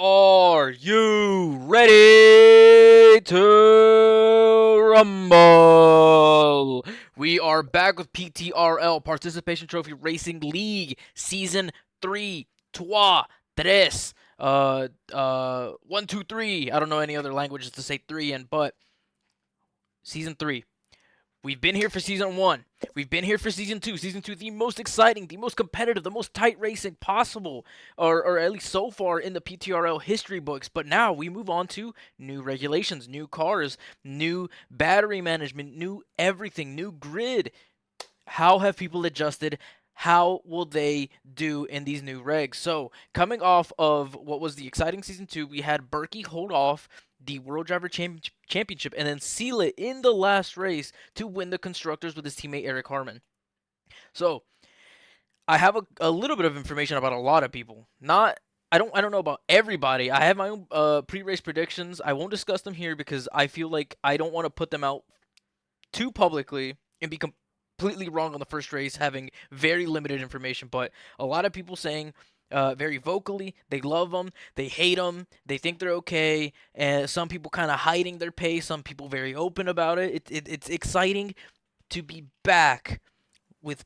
Are you ready to rumble? We are back with PTRL Participation Trophy Racing League Season 3. Trois, tres, 1, 2, 3. I don't know any other languages to say 3 in, but Season 3. We've been here for season 1. We've been here for season 2. Season 2, the most exciting, the most competitive, the most tight racing possible, or at least so far in the PTRL history books. But now we move on to new regulations, new cars, new battery management, new everything, new grid. How have people adjusted? How will they do in these new regs? So, coming off of what was the exciting season 2, we had Berkey hold off the World Driver Championship and then seal it in the last race to win the constructors with his teammate Eric Harmon. So, I have a little bit of information about a lot of people. Not I don't know about everybody. I have my own pre-race predictions. I won't discuss them here because I feel like I don't want to put them out too publicly and be completely wrong on the first race, having very limited information. But a lot of people saying very vocally they love them, they hate them, they think they're okay, and some people kind of hiding their pace, some people very open about it. It's exciting to be back with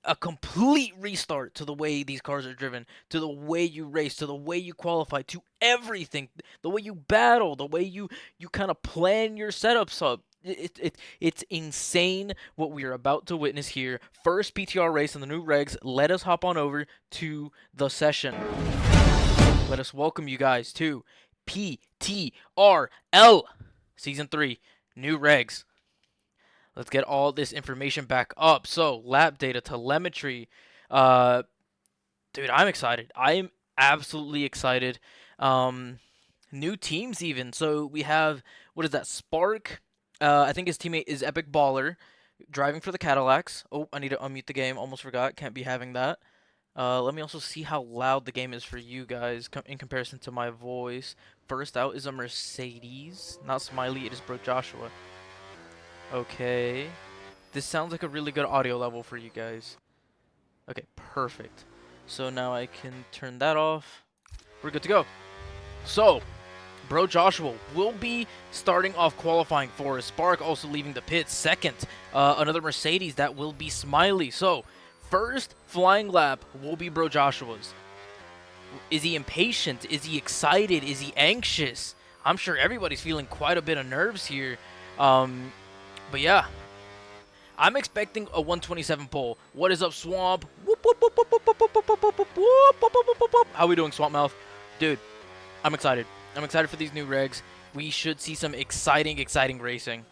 a complete restart to the way these cars are driven, to the way you race, to the way you qualify, to everything, the way you battle, the way you kind of plan your setups up. It's insane what we are about to witness here. First PTR race in the new regs. Let us hop on over to the session. Let us welcome you guys to PTRL Season 3, new regs. Let's get all this information back up. So, lap data, telemetry. Uh, dude, I'm excited. I am absolutely excited. New teams even. So we have, what is that? Spark. I think his teammate is Epic Baller, driving for the Cadillacs. Oh, I need to unmute the game. Almost forgot. Can't be having that. Let me also see how loud the game is for you guys in comparison to my voice. First out is a Mercedes. Not Smiley, it is Bro Joshua. Okay. This sounds like a really good audio level for you guys. Okay, perfect. So now I can turn that off. We're good to go. So, Bro Joshua will be starting off qualifying for Spark, also leaving the pit second. Another Mercedes that will be Smiley. So, first flying lap will be Bro Joshua's. Is he impatient? Is he excited? Is he anxious? I'm sure everybody's feeling quite a bit of nerves here. But yeah, I'm expecting a 127 pole. What is up, Swamp? How we doing, Swamp Mouth? Dude, I'm excited. I'm excited for these new regs. We should see some exciting racing.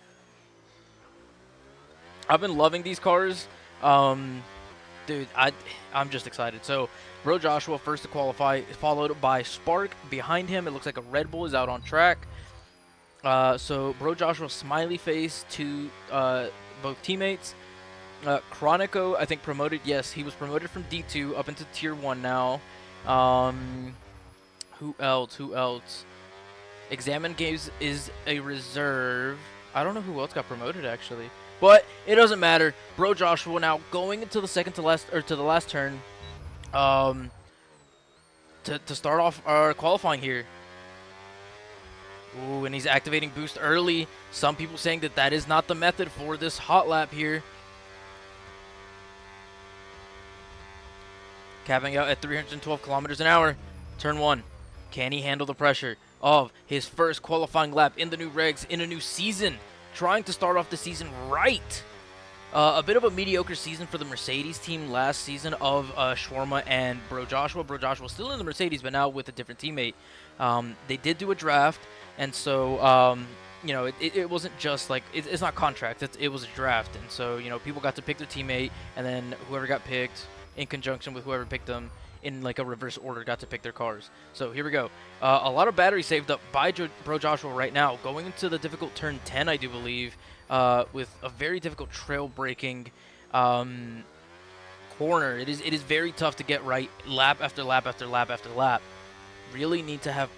I've been loving these cars. Dude, I'm just excited. So, Bro Joshua first to qualify, followed by Spark. Behind him, it looks like a Red Bull is out on track. So, Bro Joshua, smiley face to both teammates. Chronico, I think, promoted. Yes, he was promoted from D2 up into Tier 1 now. Who else? Examine Games is a reserve. I don't know who else got promoted, actually. But it doesn't matter. Bro Joshua now going into the second to last, or to the last turn. To start off our qualifying here. Ooh, and he's activating boost early. Some people saying that that is not the method for this hot lap here. Capping out at 312 kilometers an hour. Turn 1. Can he handle the pressure of his first qualifying lap in the new regs in a new season? Trying to start off the season right. A bit of a mediocre season for the Mercedes team last season of Shawarma and Bro Joshua. Bro Joshua still in the Mercedes, but now with a different teammate. They did do a draft, and so you know, it wasn't just like it's not contract. It was a draft, and so you know people got to pick their teammate, and then whoever got picked in conjunction with whoever picked them in like a reverse order got to pick their cars. So here we go. A lot of battery saved up by Bro Joshua right now, going into the difficult turn 10, I do believe. With a very difficult trail breaking corner. It is very tough to get right lap after lap after lap after lap. Really need to have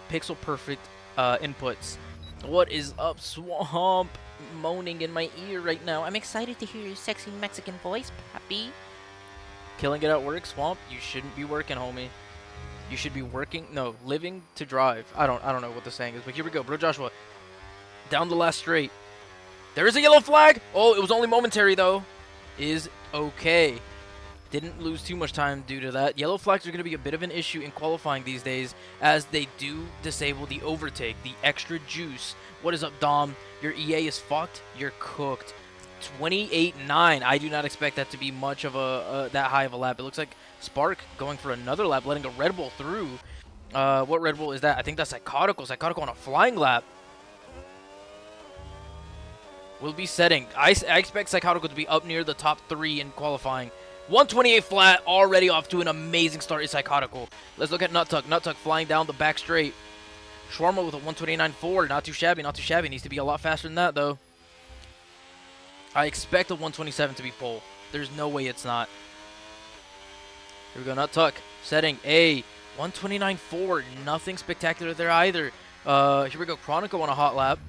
pixel perfect inputs. What is up, Swamp? Moaning in my ear right now. I'm excited to hear your sexy Mexican voice, Papi. Killing it at work, Swamp? You shouldn't be working, homie. You should be working, no, living to drive. I don't know what the saying is, but here we go. Bro Joshua, down the last straight. There is a yellow flag. Oh, it was only momentary, though. Is okay. Didn't lose too much time due to that. Yellow flags are going to be a bit of an issue in qualifying these days, as they do disable the overtake, the extra juice. What is up, Dom? Your EA is fucked. You're cooked. 28.9. I do not expect that to be much of that high of a lap. It looks like Spark going for another lap, letting a Red Bull through. What Red Bull is that? I think that's Psychotical. Psychotical on a flying lap. Will be setting. I expect Psychotical to be up near the top 3 in qualifying. 128 flat, already off to an amazing start is Psychotical. Let's look at Nut Tuck. Nut Tuck flying down the back straight. Shawarma with a 129.4. Not too shabby, not too shabby. Needs to be a lot faster than that, though. I expect a 127 to be pole. There's no way it's not. Here we go, Nut Tuck. Setting a 129.4. Nothing spectacular there either. Here we go, Chronico on a hot lap.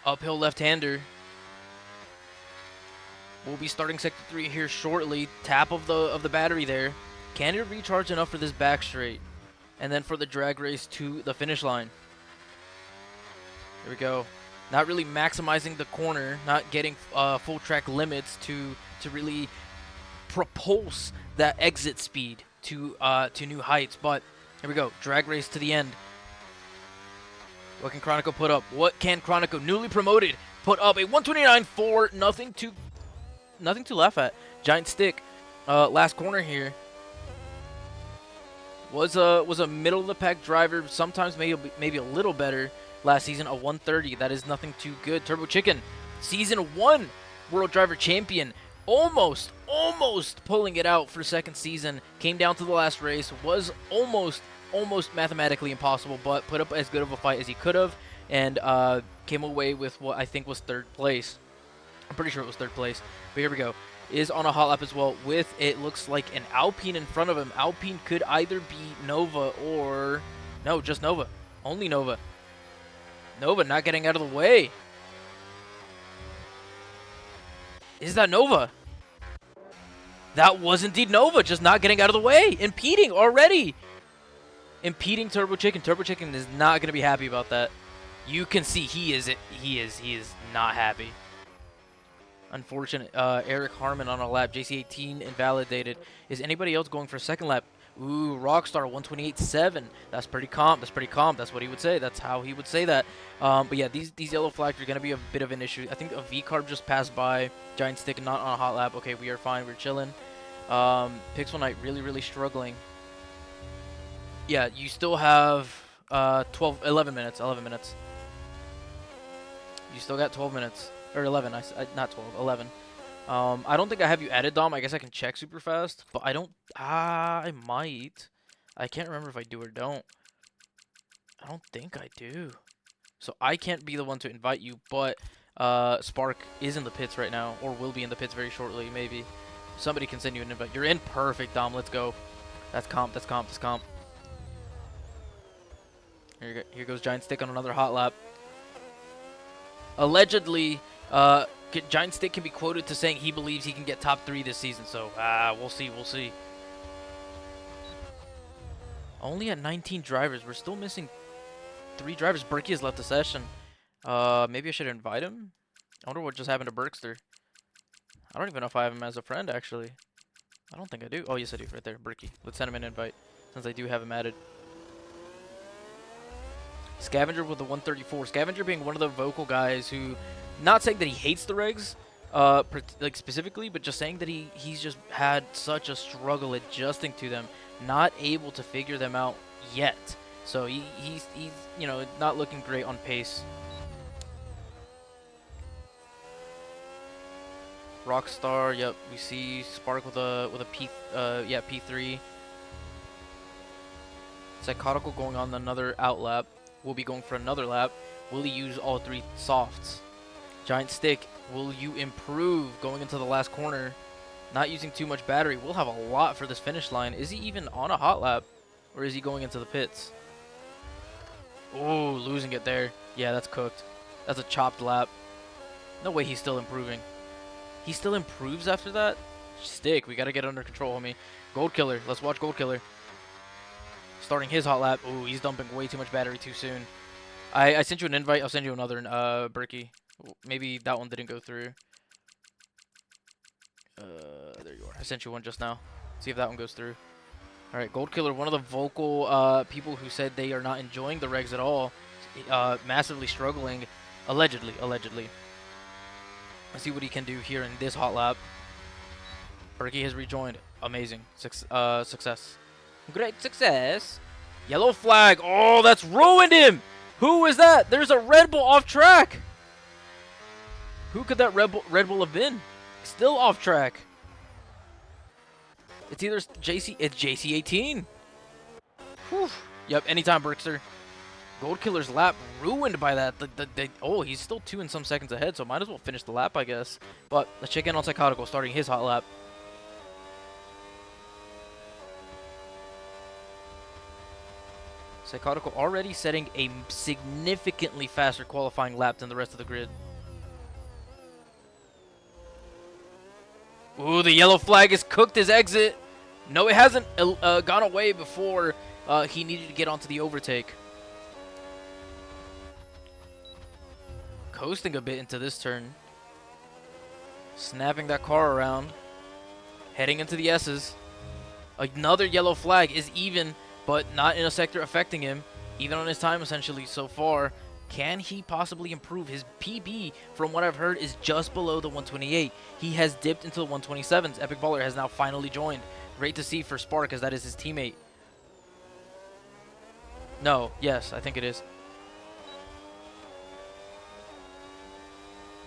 Uphill left-hander. We'll be starting Sector 3 here shortly. Tap of the battery there. Can it recharge enough for this back straight? And then for the drag race to the finish line. Here we go. Not really maximizing the corner. Not getting full track limits to really propulse that exit speed to new heights. But here we go. Drag race to the end. What can Chronico put up? What can Chronico, newly promoted, put up? A 129.4. Nothing to laugh at. Giant Stick, last corner here, was a middle of the pack driver. Sometimes maybe a little better. Last season, a 130. That is nothing too good. Turbo Chicken, season 1 World Driver Champion, almost pulling it out for second season. Came down to the last race. Was almost mathematically impossible, but put up as good of a fight as he could have, and came away with what I think was 3rd place. I'm pretty sure it was 3rd place, but here we go. Is on a hot lap as well with, it looks like, an Alpine in front of him. Alpine could either be Nova or... No, just Nova. Only Nova. Nova not getting out of the way. Is that Nova? That was indeed Nova, just not getting out of the way. Impeding already. Impeding Turbo Chicken. Turbo Chicken is not going to be happy about that. You can see he is not happy. Unfortunate. Eric Harmon on a lap. JC18 invalidated. Is anybody else going for a second lap? Ooh, Rockstar 128.7. That's pretty calm. That's pretty calm. That's what he would say. That's how he would say that. But yeah, these yellow flags are going to be a bit of an issue. I think a V-Carb just passed by. Giant Stick not on a hot lap. Okay, we are fine. We're chilling. Pixel Knight really struggling. Yeah, you still have 11 minutes. 11 minutes. You still got 12 minutes. Or 11, not 12, 11. I don't think I have you added, Dom. I guess I can check super fast, but I don't. I might. I can't remember if I do or don't. I don't think I do. So I can't be the one to invite you, but Spark is in the pits right now, or will be in the pits very shortly, maybe. Somebody can send you an invite. You're in. Perfect, Dom. Let's go. That's comp. That's comp. That's comp. Here goes Giant Stick on another hot lap. Allegedly, Giant Stick can be quoted to saying he believes he can get top 3 this season. So, we'll see. We'll see. Only at 19 drivers. We're still missing 3 drivers. Berkey has left the session. Maybe I should invite him. I wonder what just happened to Berkster. I don't even know if I have him as a friend, actually. I don't think I do. Oh, yes, I do. Right there. Berkey. Let's send him an invite, since I do have him added. Scavenger with the 134. Scavenger being one of the vocal guys who, not saying that he hates the regs, like specifically, but just saying that he's just had such a struggle adjusting to them, not able to figure them out yet. So he's you know, not looking great on pace. Rockstar, yep, we see Spark with a P3. Psychotical going on another out lap. Will be going for another lap. Will he use all 3 softs? Giant Stick, will you improve going into the last corner? Not using too much battery. We'll have a lot for this finish line. Is he even on a hot lap? Or is he going into the pits? Oh, losing it there. Yeah, that's cooked. That's a chopped lap. No way he's still improving. He still improves after that? Stick, we gotta get under control, homie. Gold Killer. Let's watch Gold Killer. starting his hot lap. Ooh, he's dumping way too much battery too soon. I sent you an invite. I'll send you another, Berkey. Maybe that one didn't go through. There you are. I sent you one just now. See if that one goes through. All right, Gold Killer, one of the vocal people who said they are not enjoying the regs at all, massively struggling, allegedly. Let's see what he can do here in this hot lap. Berkey has rejoined. Amazing. Success. Great success. Yellow flag. Oh, that's ruined him. Who is that? There's a Red Bull off track. Who could that Red Bull have been? Still off track. It's either JC. It's JC18. Whew. Yep. Anytime, Berkster. Gold Killer's lap ruined by that. Oh, he's still 2 and some seconds ahead, so might as well finish the lap, I guess. But let's check in on Psychotical starting his hot lap. Psychotical already setting a significantly faster qualifying lap than the rest of the grid. Ooh, the yellow flag has cooked his exit. No, it hasn't gone away before he needed to get onto the overtake. Coasting a bit into this turn. Snapping that car around. Heading into the S's. Another yellow flag is even, but not in a sector affecting him. Even on his time, essentially, so far. Can he possibly improve? His PB, from what I've heard, is just below the 128. He has dipped into the 127s. Epic Baller has now finally joined. Great to see for Spark, as that is his teammate. No, yes, I think it is.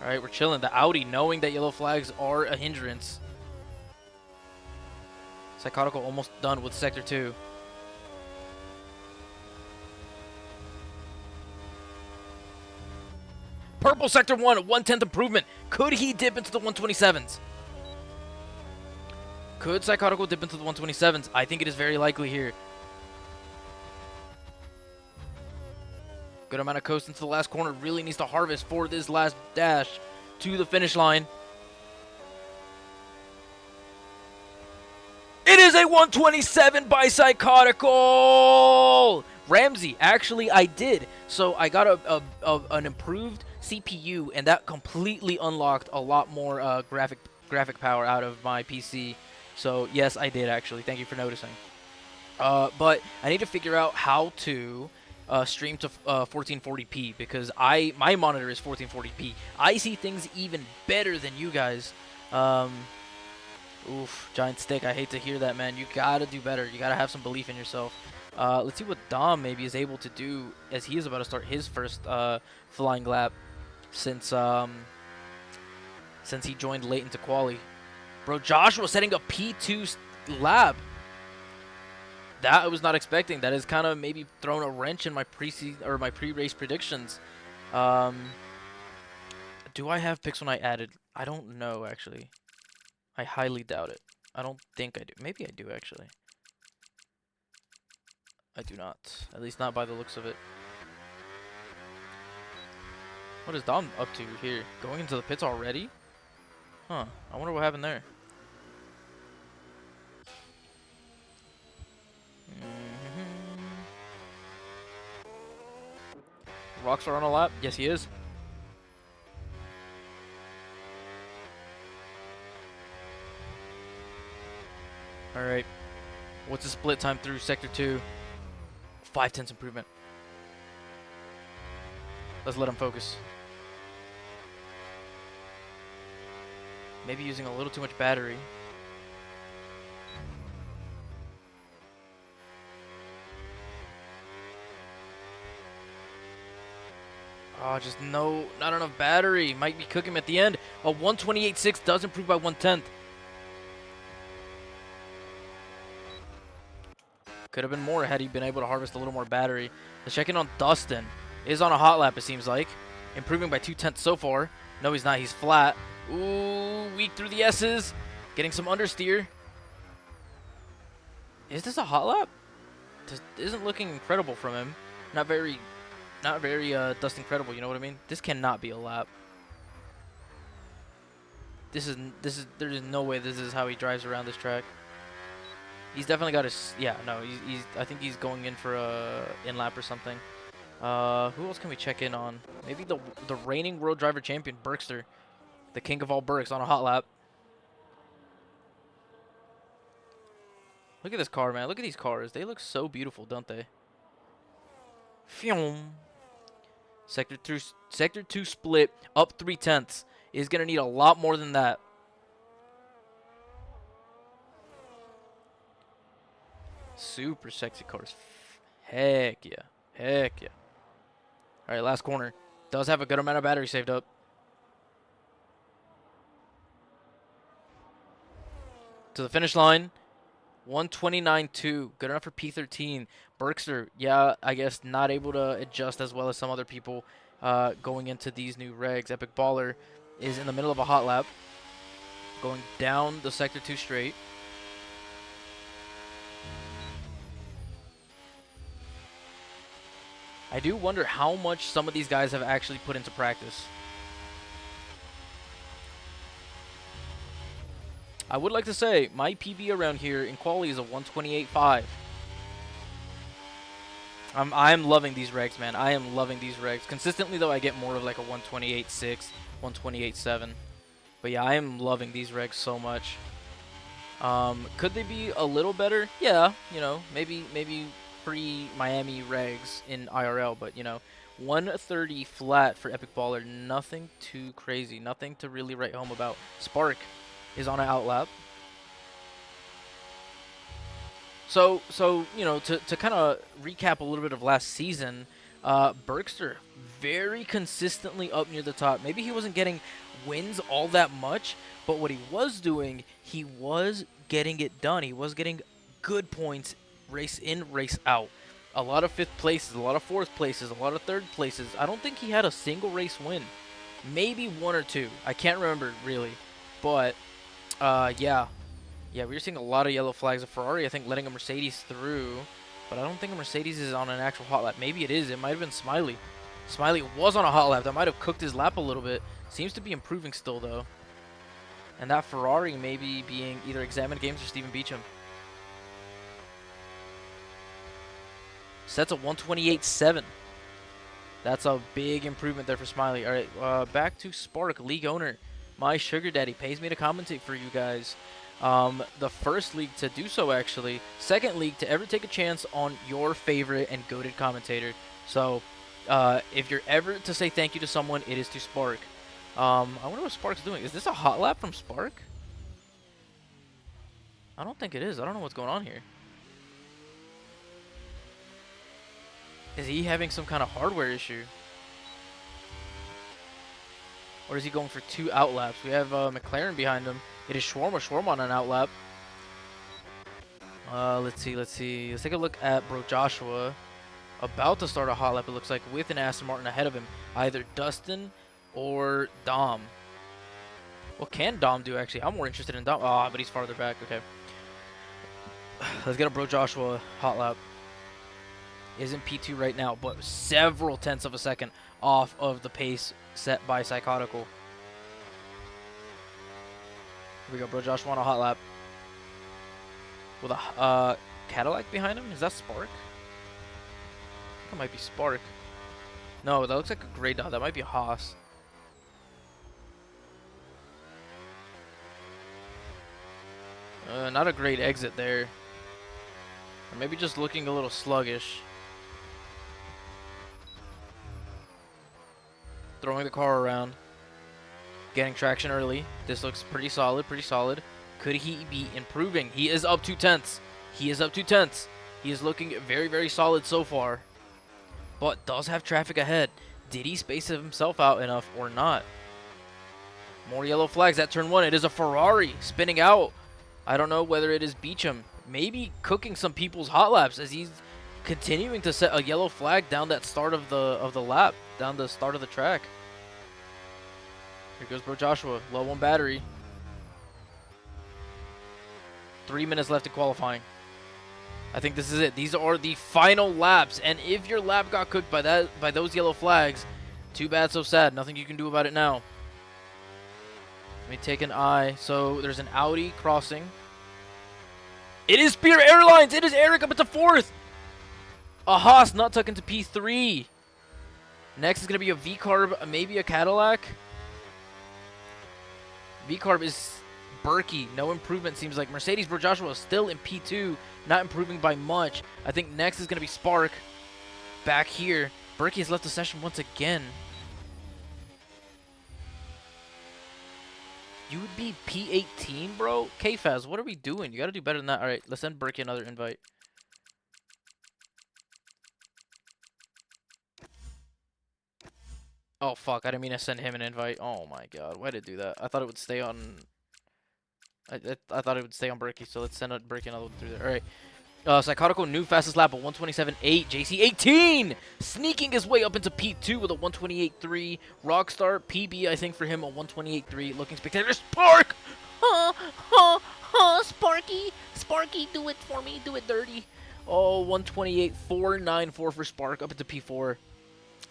All right, we're chilling. The Audi, knowing that yellow flags are a hindrance. Psychotical almost done with Sector 2. Purple Sector 1, a 1/10 improvement. Could he dip into the 127s? Could Psychotical dip into the 127s? I think it is very likely here. Good amount of coast into the last corner. Really needs to harvest for this last dash to the finish line. It is a 127 by Psychotical! Ramsey, actually I did. So I got an improved CPU, and that completely unlocked a lot more graphic power out of my PC. So yes, I did actually. Thank you for noticing. But I need to figure out how to stream to 1440p, because my monitor is 1440p. I see things even better than you guys. Oof, Giant Stick, I hate to hear that, man. You gotta do better. You gotta have some belief in yourself. Let's see what Dom maybe is able to do, as he is about to start his first flying lap since he joined late into quali. Bro, Joshua setting a P2 lap. That I was not expecting. That has kind of maybe thrown a wrench in my pre-race predictions. Do I have picks when I added? I don't know, actually. I highly doubt it. I don't think I do. Maybe I do, actually. I do not. At least not by the looks of it. What is Dom up to here? Going into the pits already? Huh. I wonder what happened there. Rockstar on a lap? Yes, he is. Alright. What's the split time through Sector 2? 5/10 improvement. Let's let him focus. Maybe using a little too much battery. Oh, just not enough battery. Might be cooking him at the end. A 128.6 does improve by 1/10. Could have been more had he been able to harvest a little more battery. Let's check in on Dustin. Is on a hot lap, it seems like. Improving by 2/10 so far. No, he's not. He's flat. Ooh, weak through the S's. Getting some understeer. Is this a hot lap? This isn't looking incredible from him. Not very Dust Incredible, you know what I mean? This cannot be a lap. There is no way this is how he drives around this track. He's definitely got his. Yeah, no, he's. I think he's going in for a in lap or something. Who else can we check in on? Maybe the reigning world driver champion, Berkster, the king of all Berks, on a hot lap. Look at this car, man. Look at these cars. They look so beautiful, don't they? Phew. Sector 2 split up 3/10 is gonna need a lot more than that. Super sexy cars. Heck yeah. Heck yeah. All right, last corner. Does have a good amount of battery saved up. To the finish line. 129.2. Good enough for P13. Berkster, yeah, I guess not able to adjust as well as some other people going into these new regs. Epic Baller is in the middle of a hot lap. Going down the Sector 2 straight. I do wonder how much some of these guys have actually put into practice. I would like to say my PB around here in quali is a 128.5. I'm loving these regs, man. I am loving these regs. Consistently, though, I get more of like a 128.6, 128.7. But yeah, I am loving these regs so much. Could they be a little better? Yeah, you know, maybe pre-Miami regs in IRL, but you know, 130 flat for Epic Baller. Nothing too crazy. Nothing to really write home about. Spark is on an outlap. So you know, to kind of recap a little bit of last season, Berkster very consistently up near the top. Maybe he wasn't getting wins all that much, but what he was doing, he was getting it done. He was getting good points, race in, race out. A lot of 5th places, a lot of 4th places, a lot of 3rd places. I don't think he had a single race win. Maybe 1 or 2. I can't remember really, but yeah. Yeah, we were seeing a lot of yellow flags. A Ferrari, I think, letting a Mercedes through. But I don't think a Mercedes is on an actual hot lap. Maybe it is. It might have been Smiley. Smiley was on a hot lap. That might have cooked his lap a little bit. Seems to be improving still, though. And that Ferrari maybe being either Examined Games or Stephen Beecham. Sets a 128.7. That's a big improvement there for Smiley. All right, back to Spark, league owner. My sugar daddy pays me to commentate for you guys. The first league to do so, actually. Second league to ever take a chance on your favorite and goated commentator. So, if you're ever to say thank you to someone, it is to Spark. I wonder what Spark's doing. Is this a hot lap from Spark? I don't think it is. I don't know what's going on here. Is he having some kind of hardware issue? Or is he going for 2 outlaps? We have McLaren behind him. It is Shawarma. Shawarma on an outlap. Let's see. Let's take a look at Bro Joshua. About to start a hot lap, it looks like, with an Aston Martin ahead of him. Either Dustin or Dom. What can Dom do, actually? I'm more interested in Dom. Ah, but he's farther back. Okay. Let's get a Bro Joshua hot lap. Is in P2 right now, but several tenths of a second off of the pace set by Psychotical. Here we go, Bro Joshua on a hot lap. With a Cadillac behind him? Is that Spark? I think it might be Spark. No, that looks like a gray dot. That might be Haas. Not a great exit there. Or maybe just looking a little sluggish. Throwing the car around. Getting traction early. This looks pretty solid, Could he be improving? He is up 2 tenths. He is looking very, very solid so far. But does have traffic ahead. Did he space himself out enough or not? More yellow flags at turn 1. It is a Ferrari spinning out. I don't know whether it is Beecham. Maybe cooking some people's hot laps as he's continuing to set a yellow flag down that start of the lap. Down the start of the track. Here goes Bro Joshua, low on battery. 3 minutes left in qualifying. I think this is it. These are the final laps, and if your lap got cooked by those yellow flags, too bad, so sad. Nothing you can do about it now. Let me take an eye. So there's an Audi crossing. It is Spirit Airlines. It is Eric up into 4th. A Haas not tuck into P3. Next is going to be a V-Carb, maybe a Cadillac. V-Carb is Berkey. No improvement, seems like. Mercedes Bro Joshua is still in P2, not improving by much. I think next is going to be Spark. Back here. Berkey has left the session once again. You would be P18, bro? K-Faz, what are we doing? You got to do better than that. All right, let's send Berkey another invite. Oh, fuck. I didn't mean to send him an invite. Oh, my God. Why did it do that? I thought it would stay on... I thought it would stay on Berkey, so let's send Berkey another one through there. All right. Psychotical, new fastest lap of 127.8. JC18 sneaking his way up into P2 with a 128.3. Rockstar, PB, I think, for him, a 128.3. Looking spectacular. Spark! Sparky! Sparky, do it for me. Do it dirty. Oh, 128.494 for Spark up into P4.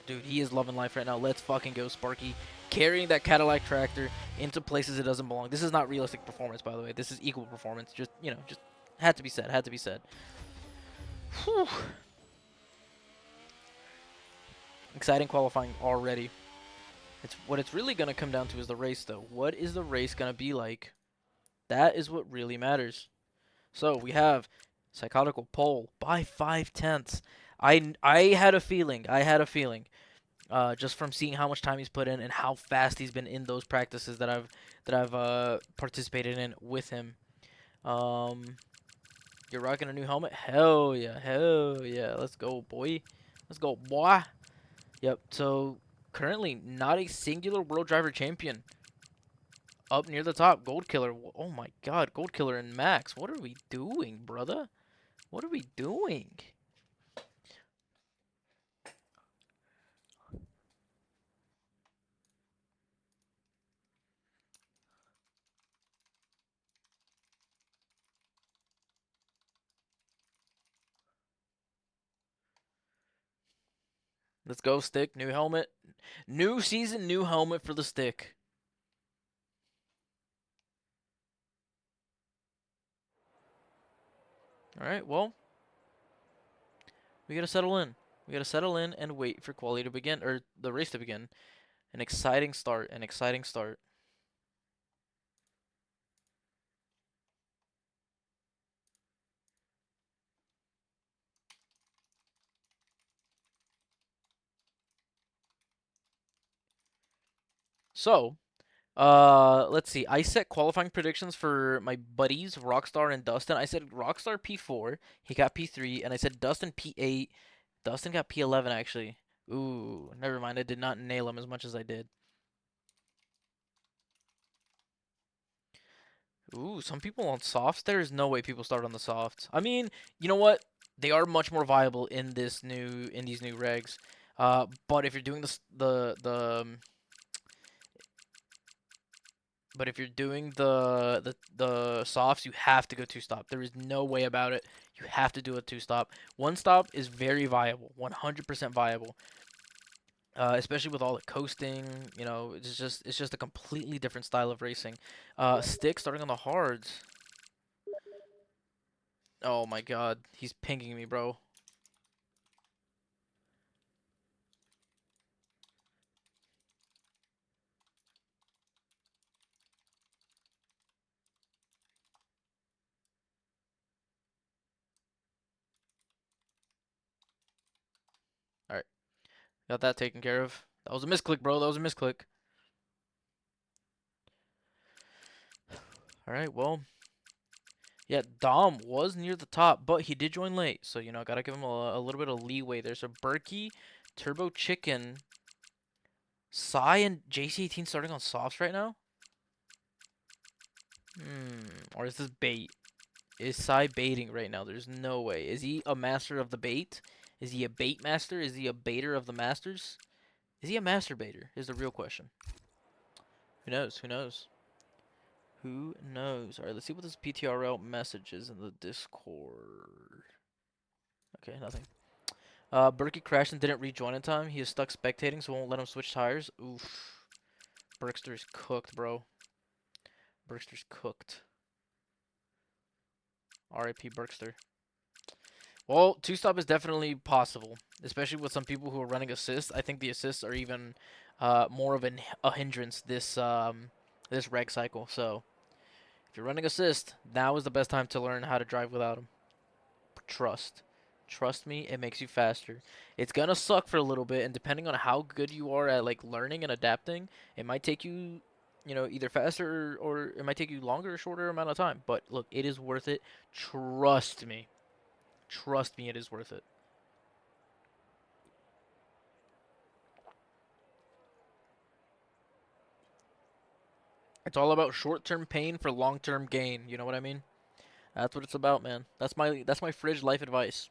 Dude, he is loving life right now. Let's fucking go, Sparky. Carrying that Cadillac tractor into places it doesn't belong. This is not realistic performance, by the way. This is equal performance. Just, you know, just had to be said. Had to be said. Whew. Exciting qualifying already. What it's really going to come down to is the race, though. What is the race going to be like? That is what really matters. So, we have Psychotical pole by 5/10. I had a feeling. Just from seeing how much time he's put in and how fast he's been in those practices that I've participated in with him. You're rocking a new helmet? Hell yeah, let's go, boy. Let's go, boy. Yep. So currently not a singular World Driver Champion up near the top. Gold Killer. Oh my God, Gold Killer and Max. What are we doing, brother? What are we doing? Let's go, Stick. New helmet. New season, new helmet for the Stick. Alright, well. We gotta settle in. We gotta settle in and wait for quality to begin, or the race to begin. An exciting start, an exciting start. So, let's see. I set qualifying predictions for my buddies, Rockstar and Dustin. I said Rockstar P4, he got P3, and I said Dustin P8. Dustin got P11 actually. Ooh, never mind. I did not nail him as much as I did. Ooh, some people on softs. There is no way people start on the softs. I mean, you know what? They are much more viable in these new regs. But if you're doing but if you're doing the softs, you have to go two stop. There is no way about it. You have to do a two stop. One stop is very viable, 100% viable. Especially with all the coasting, you know, it's just a completely different style of racing. Stick starting on the hards. Oh my God, he's pinging me, bro. All right, got that taken care of. That was a misclick, bro. That was a misclick. All right, well, yeah, Dom was near the top, but he did join late, so you know, gotta give him a little bit of leeway there. So Berkey, Turbo Chicken, Psy, and JC18 starting on softs right now. Or is this bait? Is Psy baiting right now? There's no way. Is he a master of the bait? Is he a bait master? Is he a baiter of the masters? Is he a masturbator? Is the real question. Who knows? Who knows? Who knows? Alright, let's see what this PTRL message is in the Discord. Okay, nothing. Berkey crashed and didn't rejoin in time. He is stuck spectating, so won't let him switch tires. Oof. Berkster's cooked, bro. Berkster's cooked. R.I.P. Berkster. Well, two-stop is definitely possible, especially with some people who are running assists. I think the assists are even more of a hindrance this reg cycle. So if you're running assist, now is the best time to learn how to drive without them. Trust. Trust me, it makes you faster. It's gonna suck for a little bit, and depending on how good you are at like learning and adapting, it might take you, either faster or it might take you longer or shorter amount of time. But look, it is worth it. Trust me. Trust me, it is worth it. It's all about short-term pain for long-term gain. You know what I mean? That's what it's about, man. That's my fridge life advice.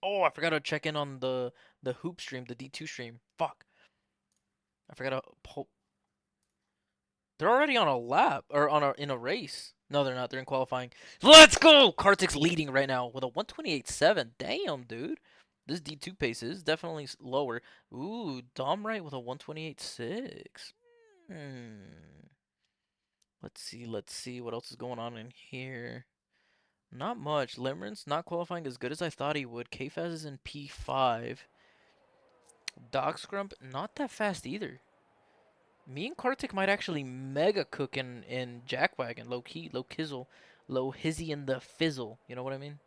Oh, I forgot to check in on the hoop stream, the D2 stream. Fuck. I forgot to pull. They're already on a lap or in a race. No, they're not. They're in qualifying. Let's go! Kartik's leading right now with a 128.7. Damn, dude. This D2 pace is definitely lower. Ooh, Dom right with a 128.6. Hmm. Let's see what else is going on in here. Not much. Limerence not qualifying as good as I thought he would. K-Faz is in P5. Dog Scrump not that fast either. Me and Kartik might actually mega cook in Jackwagon. Low key, low kizzle, low hizzy in the fizzle. You know what I mean?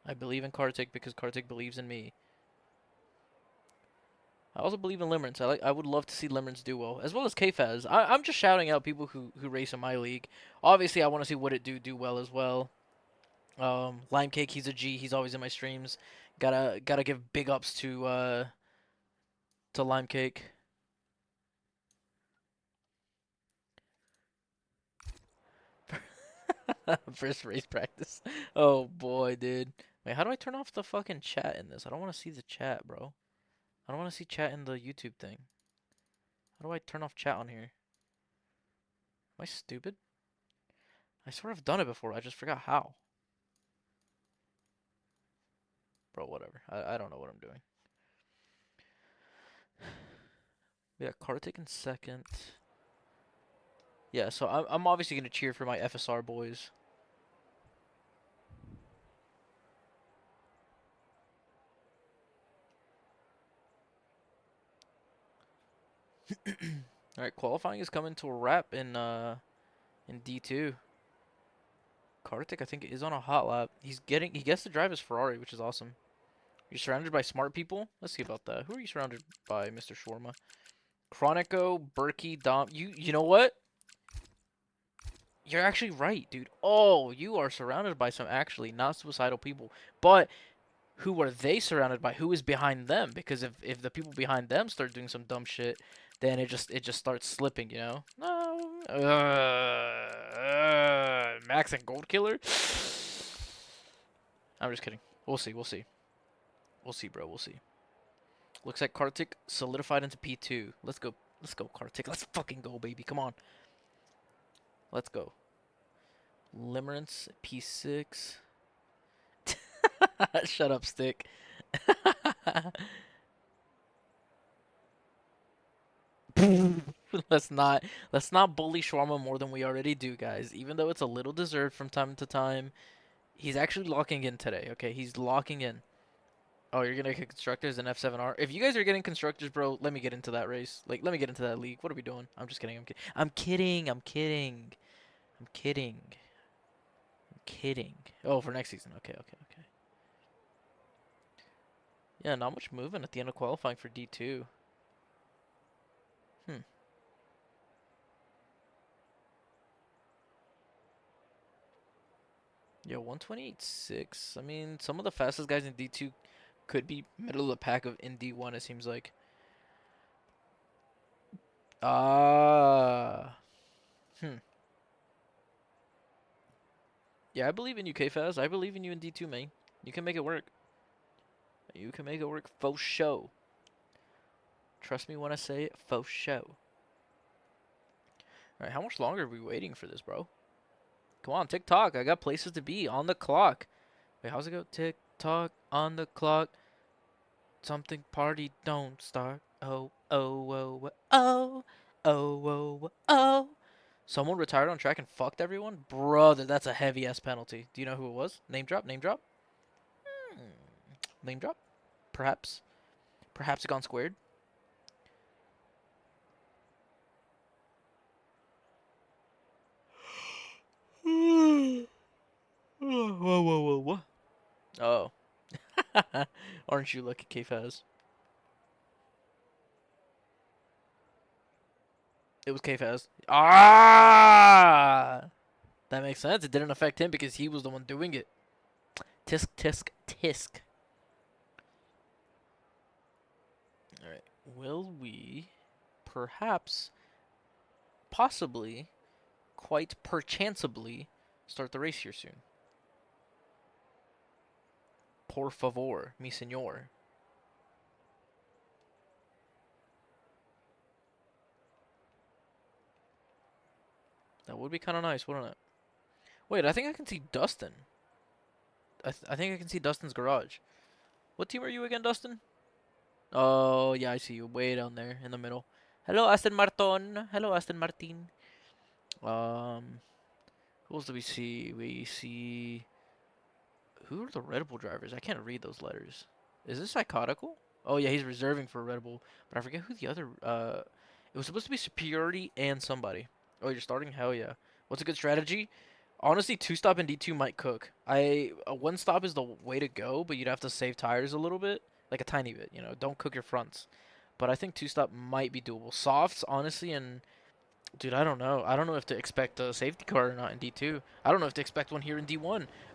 I believe in Kartik because Kartik believes in me. I also believe in Limerence. I would love to see Limerence do well, as well as K-Faz. I'm just shouting out people who race in my league. Obviously, I want to see what it do well as well. Lime Cake, he's a G. He's always in my streams. Gotta give big ups to Lime Cake. First race practice. Oh boy, dude. Wait, how do I turn off the fucking chat in this? I don't want to see the chat, bro. I don't want to see chat in the YouTube thing. How do I turn off chat on here? Am I stupid? I sort of done it before. I just forgot how. Bro, whatever. I don't know what I'm doing. We got Kartik in second. Yeah, so I'm obviously gonna cheer for my FSR boys. All right, qualifying is coming to a wrap in D2. Kartik, I think, is on a hot lap. He gets to drive his Ferrari, which is awesome. You're surrounded by smart people. Let's see about that. Who are you surrounded by, Mr. Shawarma? Chronico, Berkey, Dom. You know what? You're actually right, dude. Oh, you are surrounded by some actually not suicidal people. But who are they surrounded by? Who is behind them? Because if the people behind them start doing some dumb shit, then it just starts slipping, you know? No. Max and Gold Killer? I'm just kidding. We'll see, we'll see. We'll see, bro, we'll see. Looks like Kartik solidified into P2. Let's go. Let's go, Kartik. Let's fucking go, baby. Come on. Let's go. Limerence, P6. Shut up, Stick. let's not let's not bully Shawarma more than we already do, guys. Even though it's a little deserved from time to time, he's actually locking in today. Okay, he's locking in. Oh, you're gonna get constructors in F7R. If you guys are getting constructors, bro, let me get into that race. Like, let me get into that league. What are we doing? I'm just kidding. I'm kidding. I'm kidding. I'm kidding. I'm kidding. I'm kidding. Oh, for next season. Okay, okay, okay. Yeah, not much movement at the end of qualifying for D2. Hmm. Yeah, 128.6. I mean, some of the fastest guys in D2 could be middle of the pack of in D1, it seems like. Ah. Hmm. Yeah, I believe in you, K-Faz. I believe in you in D2, man. You can make it work. You can make it work faux show. Trust me when I say it, faux show. Alright, how much longer are we waiting for this, bro? Come on, tick-tock. I got places to be on the clock. Wait, how's it go? Tick-tock on the clock. Something party don't start. Oh, oh, oh, oh. Oh, whoa, oh. Someone retired on track and fucked everyone? Brother, that's a heavy ass penalty. Do you know who it was? Name drop, name drop? Hmm. Name drop? Perhaps. Perhaps it gone squared. Whoa, whoa, whoa, whoa. Oh. Aren't you lucky, K-Faz? It was K-Faz. Ah! That makes sense. It didn't affect him because he was the one doing it. Tisk, tisk, tisk. Alright. Will we perhaps, possibly, quite perchancebly, start the race here soon? Por favor, mi señor. That would be kind of nice, wouldn't it? Wait, I think I can see Dustin. I think I can see Dustin's garage. What team are you again, Dustin? Oh, yeah, I see you way down there in the middle. Hello, Aston Martin. Hello, Aston Martin. Um, who else do we see? We see... Who are the Red Bull drivers? I can't read those letters. Is this Psychotical? Oh, yeah, he's reserving for Red Bull. But I forget who the other... It was supposed to be Superiority and somebody. Oh, you're starting? Hell yeah. What's a good strategy? Honestly, two-stop and D2 might cook. One-stop is the way to go, but you'd have to save tires a little bit. Like a tiny bit, you know. Don't cook your fronts. But I think two-stop might be doable. Softs, honestly, and... Dude, I don't know. I don't know if to expect a safety car or not in D2. I don't know if to expect one here in D1.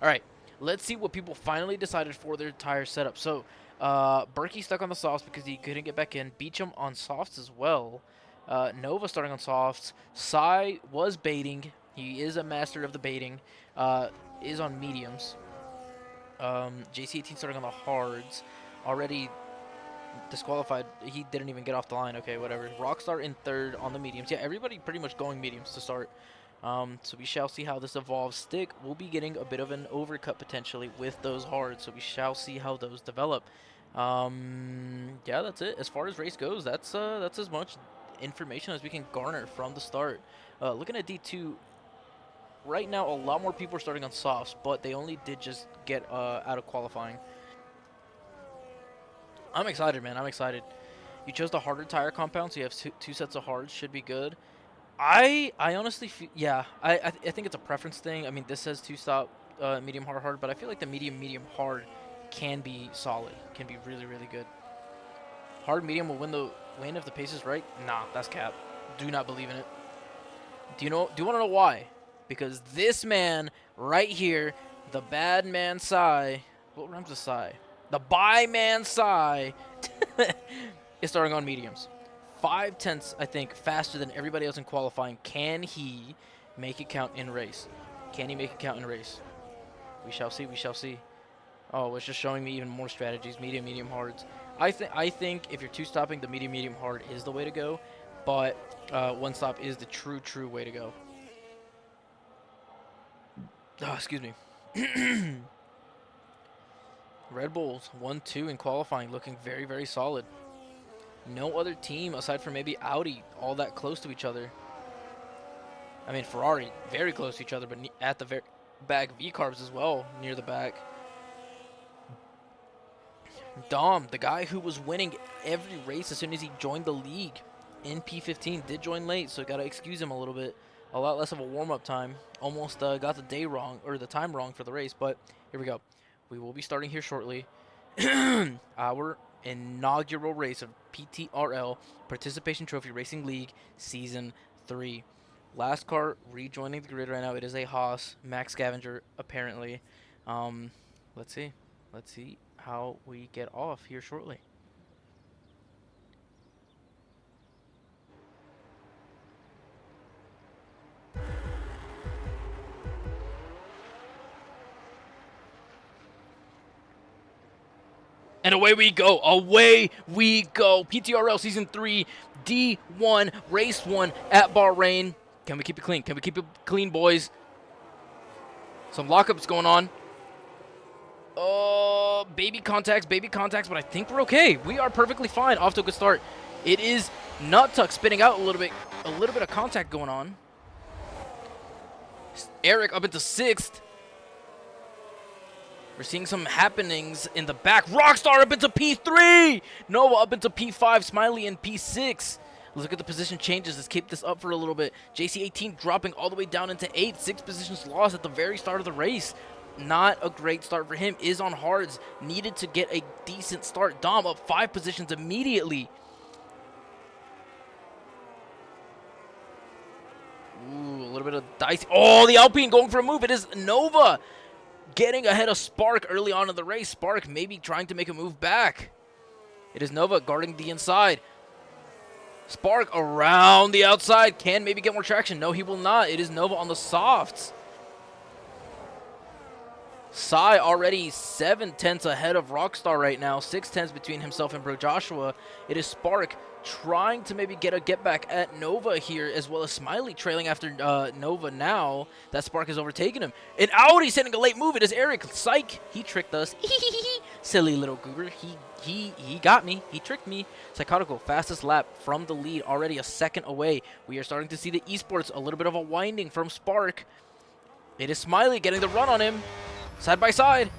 All right, let's see what people finally decided for their tire setup. So, Berkey stuck on the softs because he couldn't get back in. Beecham on softs as well. Nova starting on softs. Sai was baiting. He is a master of the baiting. Is on mediums. JC18 starting on the hards. Already disqualified. He didn't even get off the line. Okay, whatever. Rockstar in third on the mediums. Yeah, everybody pretty much going mediums to start. So we shall see how this evolves. Stick will be getting a bit of an overcut potentially with those hards. So we shall see how those develop. Yeah, that's it. As far as race goes, that's as much information as we can garner from the start. Looking at D2, right now a lot more people are starting on softs, but they only did just get out of qualifying. I'm excited, man. I'm excited. You chose the harder tire compound, so you have two sets of hards. Should be good. I honestly feel, yeah, I think it's a preference thing. I mean, this says two-stop medium hard, but I feel like the medium hard can be solid, can be really, really good. Hard medium will win if the pace is right. Nah, that's cap. Do not believe in it. Do you want to know why? Because this man right here, the bad man Sai, what rhymes with Sai? The by man Sai is starting on mediums. 5/10, I think, faster than everybody else in qualifying. Can he make it count in race? Can he make it count in race? We shall see. We shall see. Oh, it's just showing me even more strategies. Medium, hards. I think if you're two-stopping, the medium, hard is the way to go. But one-stop is the true way to go. Oh, excuse me. Red Bulls 1-2 in qualifying, looking very, very solid. No other team aside from maybe Audi all that close to each other. I mean, Ferrari very close to each other, but at the very back, V-Carbs as well near the back. Dom, the guy who was winning every race as soon as he joined the league in P15, did join late, so gotta excuse him a little bit. A lot less of a warm-up time. Almost got the day wrong, or the time wrong for the race, but here we go. We will be starting here shortly. Our inaugural race of PTRL, Participation Trophy Racing League, Season 3. Last car rejoining the grid right now. It is a Haas, Max Scavenger, apparently. Let's see. Let's see how we get off here shortly. And away we go. Away we go. PTRL Season 3, D1, Race 1 at Bahrain. Can we keep it clean? Can we keep it clean, boys? Some lockups going on. Baby contacts, but I think we're okay. We are perfectly fine. Off to a good start. It is Nut Tuck spinning out a little bit. a little bit of contact going on. Eric up into 6th. We're seeing some happenings in the back. Rockstar up into P3. Nova up into P5. Smiley in P6. Look at the position changes. Let's keep this up for a little bit. JC18 dropping all the way down into 8th. 6 positions lost at the very start of the race. Not a great start for him. Is on hards. Needed to get a decent start. Dom up 5 positions immediately. Ooh, a little bit of dicey. Oh, the Alpine going for a move. It is Nova getting ahead of Spark early on in the race. Spark maybe trying to make a move back. It is Nova guarding the inside. Spark around the outside. Can maybe get more traction. No, he will not. It is Nova on the softs. Sai already 7/10 ahead of Rockstar right now. 6/10 between himself and Bro Joshua. It is Spark trying to maybe get a get back at Nova here, as well as Smiley trailing after Nova now that Spark has overtaken him. And Audi sending a late move. It is Eric. Psych. He tricked us. Silly little goober. He got me. He tricked me. Psychotical, fastest lap from the lead, already a second away. We are starting to see the esports, a little bit of a winding from Spark. It is Smiley getting the run on him. Side by side.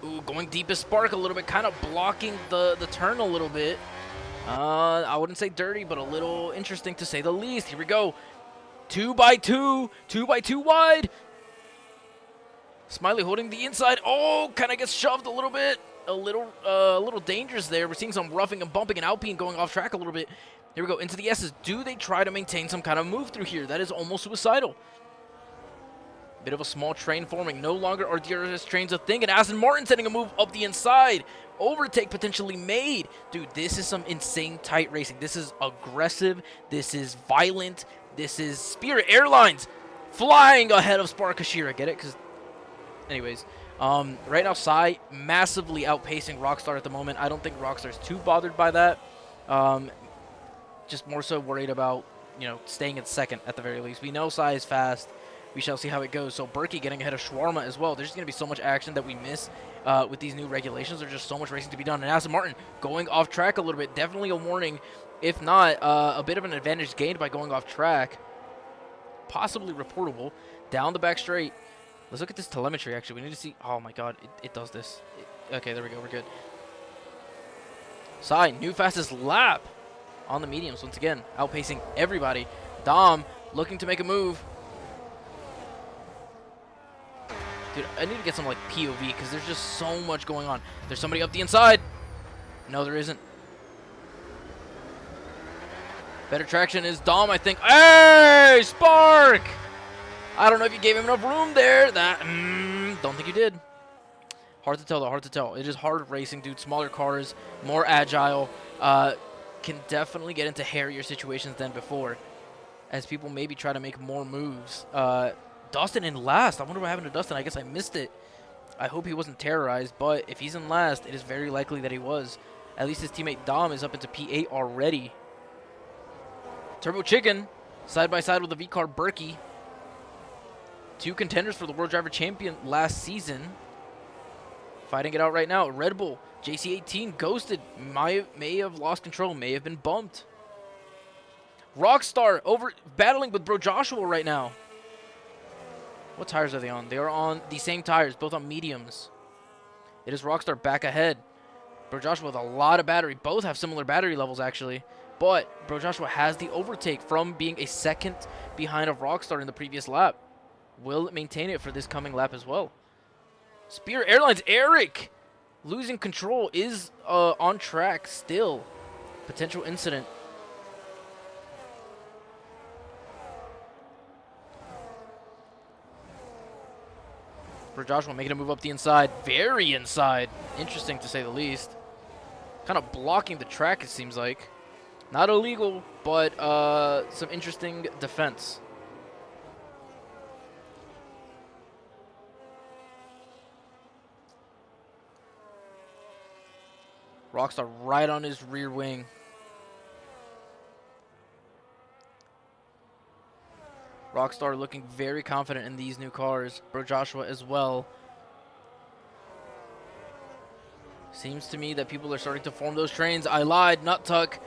Ooh, going deep is Spark a little bit, kind of blocking the turn a little bit. I wouldn't say dirty, but a little interesting to say the least. Here we go. 2x2. 2x2 wide. Smiley holding the inside. Oh, kind of gets shoved a little bit. A little dangerous there. We're seeing some roughing and bumping and Alpine going off track a little bit. Here we go, into the S's. Do they try to maintain some kind of move through here? That is almost suicidal. Bit of a small train forming. No longer are DRS trains a thing. And Aston Martin sending a move up the inside. Overtake potentially made. Dude, this is some insane tight racing. This is aggressive. This is violent. This is Spirit Airlines flying ahead of Spark Ashira. Get it? Because, anyways, right now, Sai massively outpacing Rockstar at the moment. I don't think Rockstar's too bothered by that. Just more so worried about, staying in second at the very least. We know Sai is fast. We shall see how it goes. So Berkey getting ahead of Shawarma as well. There's just going to be so much action that we miss with these new regulations. There's just so much racing to be done. And Aston Martin going off track a little bit. Definitely a warning. If not, a bit of an advantage gained by going off track. Possibly reportable. Down the back straight. Let's look at this telemetry, actually. We need to see. Oh, my God. It does this. Okay, there we go. We're good. Sai, new fastest lap on the mediums once again. Outpacing everybody. Dom looking to make a move. Dude, I need to get some, POV, because there's just so much going on. There's somebody up the inside. No, there isn't. Better traction is Dom, I think. Hey, Spark! I don't know if you gave him enough room there. Don't think you did. Hard to tell, though. Hard to tell. It is hard racing, dude. Smaller cars, more agile. Can definitely get into hairier situations than before, as people maybe try to make more moves. Dustin in last. I wonder what happened to Dustin. I guess I missed it. I hope he wasn't terrorized, but if he's in last, it is very likely that he was. At least his teammate Dom is up into P8 already. Turbo Chicken, side by side with the V-Car Berkey. 2 contenders for the World Driver Champion last season. Fighting it out right now. Red Bull, JC18, ghosted. May have lost control, may have been bumped. Rockstar over battling with Bro Joshua right now. What tires are they on? They are on the same tires, both on mediums. It is Rockstar back ahead. Bro Joshua with a lot of battery. Both have similar battery levels, actually. But Bro Joshua has the overtake from being a second behind of Rockstar in the previous lap. Will maintain it for this coming lap as well. Spirit Airlines, Eric, losing control, is on track still. Potential incident. For Joshua making a move up the inside. Very inside. Interesting to say the least. Kind of blocking the track, it seems like. Not illegal, but some interesting defense. Rockstar right on his rear wing. Rockstar looking very confident in these new cars. Bro Joshua as well. Seems to me that people are starting to form those trains. I lied. Nut Tuck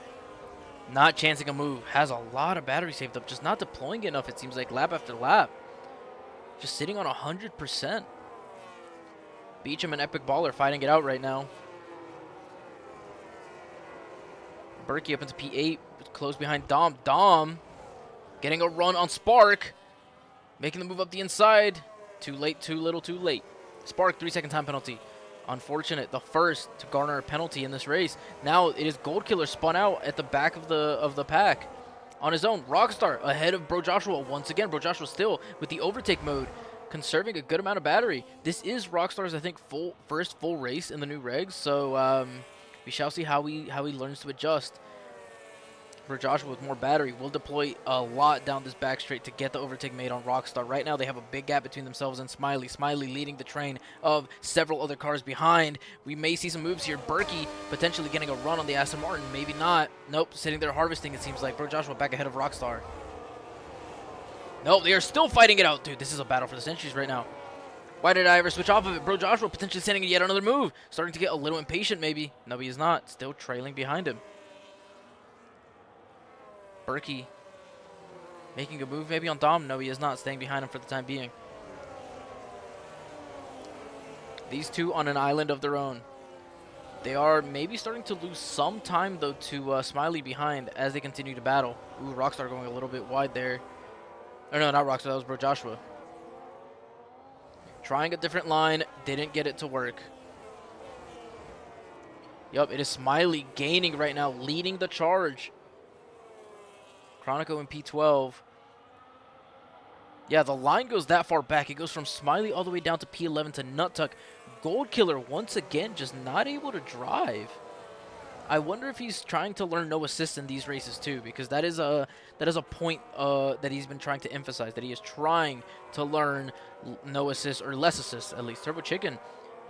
Not chancing a move. Has a lot of battery saved up. Just not deploying it enough, it seems like, lap after lap. Just sitting on 100%. Beecham and Epic Baller fighting it out right now. Berkey up into P8. Close behind Dom. Dom getting a run on Spark. Making the move up the inside. Too late, too little, too late. Spark, 3-second time penalty. Unfortunate, the first to garner a penalty in this race. Now it is Gold Killer spun out at the back of the pack on his own. Rockstar ahead of Bro Joshua once again. Bro Joshua still with the overtake mode, conserving a good amount of battery. This is Rockstar's, I think, first full race in the new regs, so we shall see how he learns to adjust. For Joshua with more battery, will deploy a lot down this back straight to get the overtake made on Rockstar. Right now, they have a big gap between themselves and Smiley. Smiley leading the train of several other cars behind. We may see some moves here. Berkey potentially getting a run on the Aston Martin. Maybe not. Nope, sitting there harvesting, it seems like. Bro Joshua back ahead of Rockstar. Nope, they are still fighting it out. Dude, this is a battle for the centuries right now. Why did I ever switch off of it? Bro Joshua potentially sending yet another move. Starting to get a little impatient, maybe. No, he is not. Still trailing behind him. Berkey making a move maybe on Dom. No, he is not. Staying behind him for the time being. These two on an island of their own. They are maybe starting to lose some time, though, to Smiley behind as they continue to battle. Ooh, Rockstar going a little bit wide there. Oh, no, not Rockstar. That was Bro Joshua. Trying a different line. Didn't get it to work. Yup, it is Smiley gaining right now, leading the charge. Chronico in P12. Yeah, the line goes that far back. It goes from Smiley all the way down to P11 to Nuttuck. Gold Killer, once again, just not able to drive. I wonder if he's trying to learn no assist in these races too, because that is a point that he's been trying to emphasize, that he is trying to learn no assist, or less assist at least. Turbo Chicken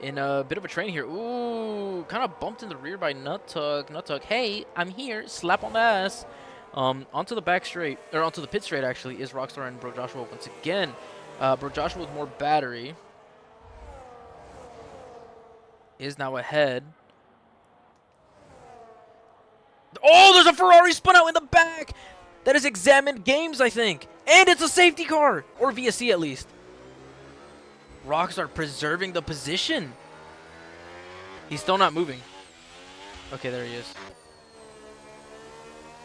in a bit of a train here. Ooh, kind of bumped in the rear by Nuttuck. Nuttuck, hey, I'm here. Slap on the ass. Onto the back straight, or onto the pit straight actually, is Rockstar and Bro Joshua once again. Bro Joshua with more battery is now ahead. Oh, there's a Ferrari spun out in the back! That is Examined Games, I think. And it's a safety car! Or VSC at least. Rockstar preserving the position. He's still not moving. Okay, there he is.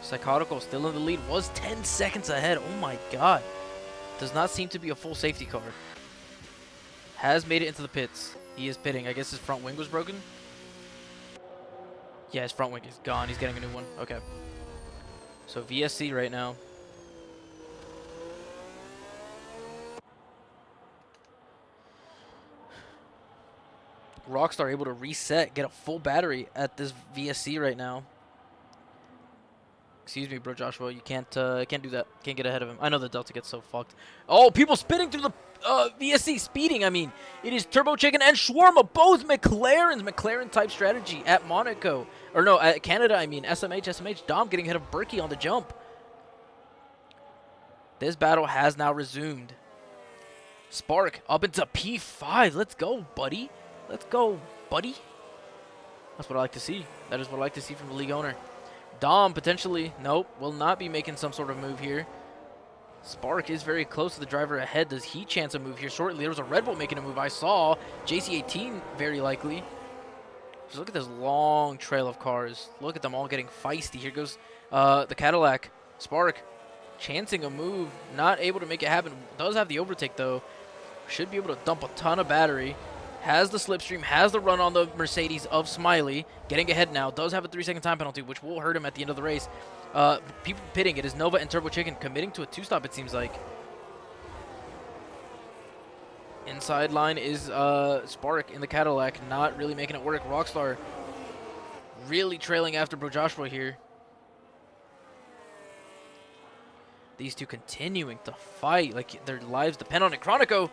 Psychotical still in the lead, was 10 seconds ahead. Oh my god. Does not seem to be a full safety car. Has made it into the pits. He is pitting. I guess his front wing was broken. Yeah, his front wing is gone. He's getting a new one. Okay. So VSC right now. Rockstar able to reset, get a full battery at this VSC right now. Excuse me, Bro Joshua. You can't do that. Can't get ahead of him. I know the Delta gets so fucked. Oh, people spinning through the VSC. Speeding, I mean. It is Turbo Chicken and Shawarma. Both McLarens. McLaren type strategy at Monaco. Or no, at Canada, I mean. SMH. Dom getting ahead of Berkey on the jump. This battle has now resumed. Spark up into P5. Let's go, buddy. Let's go, buddy. That's what I like to see. That is what I like to see from the league owner. Dom potentially, nope, will not be making some sort of move here. Spark is very close to the driver ahead. Does he chance a move here shortly? There was a Red Bull making a move. I saw JC18 very likely. Just look at this long trail of cars. Look at them all getting feisty. Here goes the Cadillac. Spark chancing a move. Not able to make it happen. Does have the overtake though. Should be able to dump a ton of battery. Has the slipstream, has the run on the Mercedes of Smiley. Getting ahead now. Does have a 3-second time penalty, which will hurt him at the end of the race. People pitting. It is Nova and Turbo Chicken committing to a 2-stop, it seems like. Inside line is Spark in the Cadillac. Not really making it work. Rockstar really trailing after Bro Joshua here. These two continuing to fight like their lives depend on it. Chronico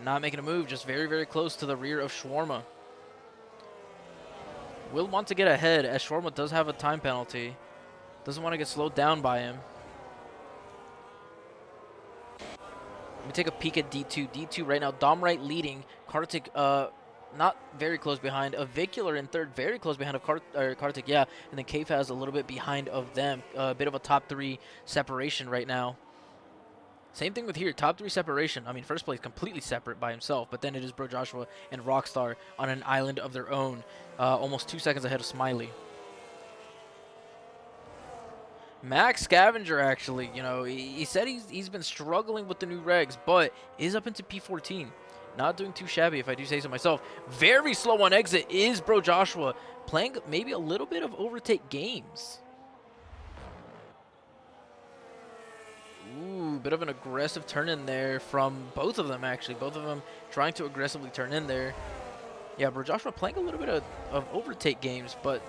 not making a move, just very, very close to the rear of Shawarma. Will want to get ahead as Shawarma does have a time penalty. Doesn't want to get slowed down by him. Let me take a peek at D2. D2 right now, Dom right leading. Kartik not very close behind. Avicular in third, very close behind of Kartik, yeah. And then Kfaz a little bit behind of them. A bit of a top 3 separation right now. Same thing with here, top 3 separation. I mean, first place completely separate by himself, but then it is Bro Joshua and Rockstar on an island of their own, almost 2 seconds ahead of Smiley. Max Scavenger, actually, you know, he said he's been struggling with the new regs, but is up into P14. Not doing too shabby, if I do say so myself. Very slow on exit is Bro Joshua, playing maybe a little bit of overtake games. Ooh, bit of an aggressive turn in there from both of them, actually. Both of them trying to aggressively turn in there. Yeah, Bro Joshua playing a little bit of overtake games, but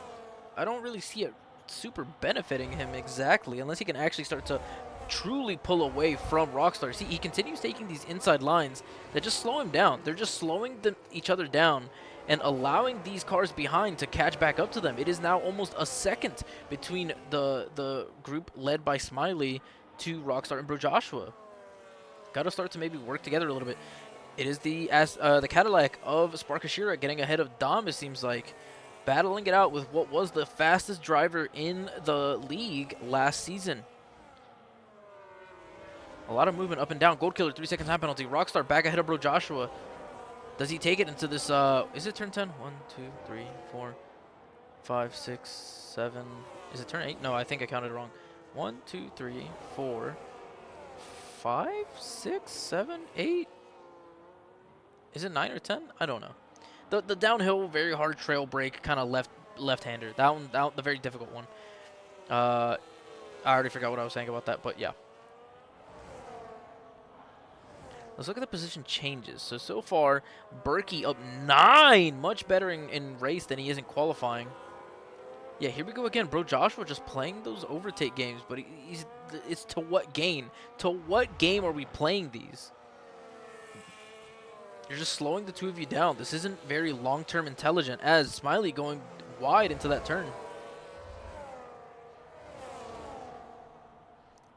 I don't really see it super benefiting him exactly, unless he can actually start to truly pull away from Rockstar. See, he continues taking these inside lines that just slow him down. They're just slowing each other down and allowing these cars behind to catch back up to them. It is now almost a second between the group led by Smiley to Rockstar and Bro Joshua. Got to start to maybe work together a little bit. It is the Cadillac of Sparkashira getting ahead of Dom, it seems like. Battling it out with what was the fastest driver in the league last season. A lot of movement up and down. Gold Killer, 3 seconds time penalty. Rockstar back ahead of Bro Joshua. Does he take it into this, is it turn 10? 1, 2, 3, 4, 5, 6, 7. Is it turn 8? No, I think I counted wrong. 1, 2, 3, 4, 5, 6, 7, 8. Is it 9 or 10? I don't know. The downhill, very hard trail break, kind of left-hander. That one, the very difficult one. I already forgot what I was saying about that, but yeah. Let's look at the position changes. So far, Berkey up 9. Much better in race than he is in qualifying. Yeah, here we go again. Bro Joshua just playing those overtake games, but it's to what gain? To what game are we playing these? You're just slowing the two of you down. This isn't very long-term intelligent, as Smiley going wide into that turn.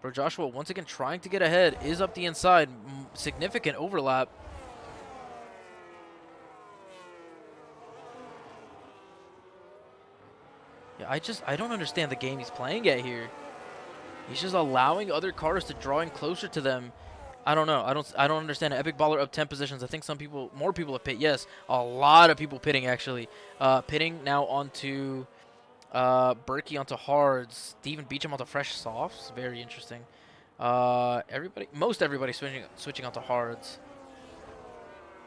Bro Joshua once again trying to get ahead, is up the inside. Significant overlap. Yeah, I don't understand the game he's playing at here. He's just allowing other cars to draw in closer to them. I don't know. I don't understand. Epic Baller up 10 positions. I think more people have pit. Yes, a lot of people pitting actually. Pitting now onto Berkey onto hards. Steven Beecham onto fresh softs. Very interesting. Most everybody switching onto hards.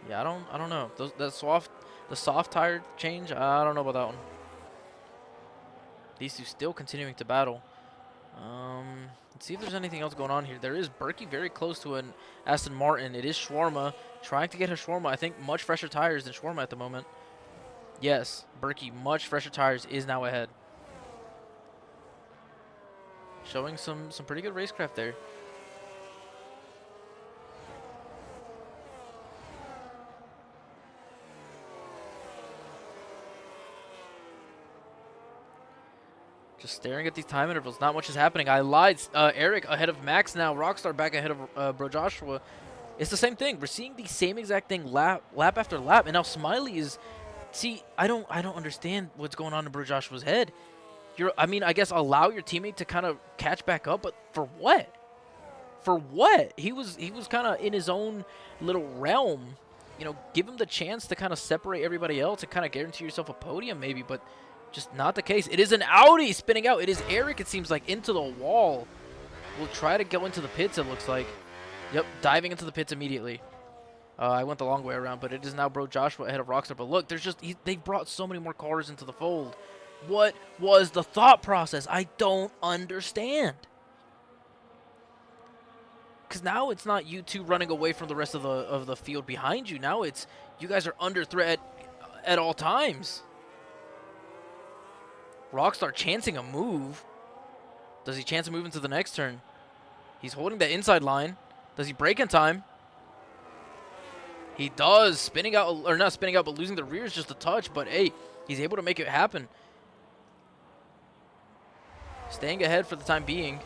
Yeah, I don't know. The soft tire change. I don't know about that one. These two still continuing to battle. Let's see if there's anything else going on here. There is Berkey very close to an Aston Martin. It is Shawarma trying to get her Shawarma. I think much fresher tires than Shawarma at the moment. Yes, Berkey, much fresher tires, is now ahead. Showing some pretty good racecraft there. Just staring at these time intervals. Not much is happening. I lied. Eric ahead of Max now. Rockstar back ahead of Bro Joshua. It's the same thing. We're seeing the same exact thing lap after lap. And now Smiley is... See, I don't understand what's going on in Bro Joshua's head. I mean, I guess allow your teammate to kind of catch back up, but for what? For what? He was kind of in his own little realm. You know, give him the chance to kind of separate everybody else and kind of guarantee yourself a podium maybe, but... Just not the case. It is an Audi spinning out. It is Eric, it seems like, into the wall. We'll try to go into the pits, it looks like. Yep, diving into the pits immediately. I went the long way around, but it is now Bro Joshua ahead of Rockstar. But look, they've brought so many more cars into the fold. What was the thought process? I don't understand. Because now it's not you two running away from the rest of the field behind you. Now it's you guys are under threat at all times. Rockstar chancing a move. Does he chance a move into the next turn? He's holding that inside line. Does he brake in time? He does. Spinning out, or not spinning out, but losing the rear is just a touch. But hey, he's able to make it happen. Staying ahead for the time being.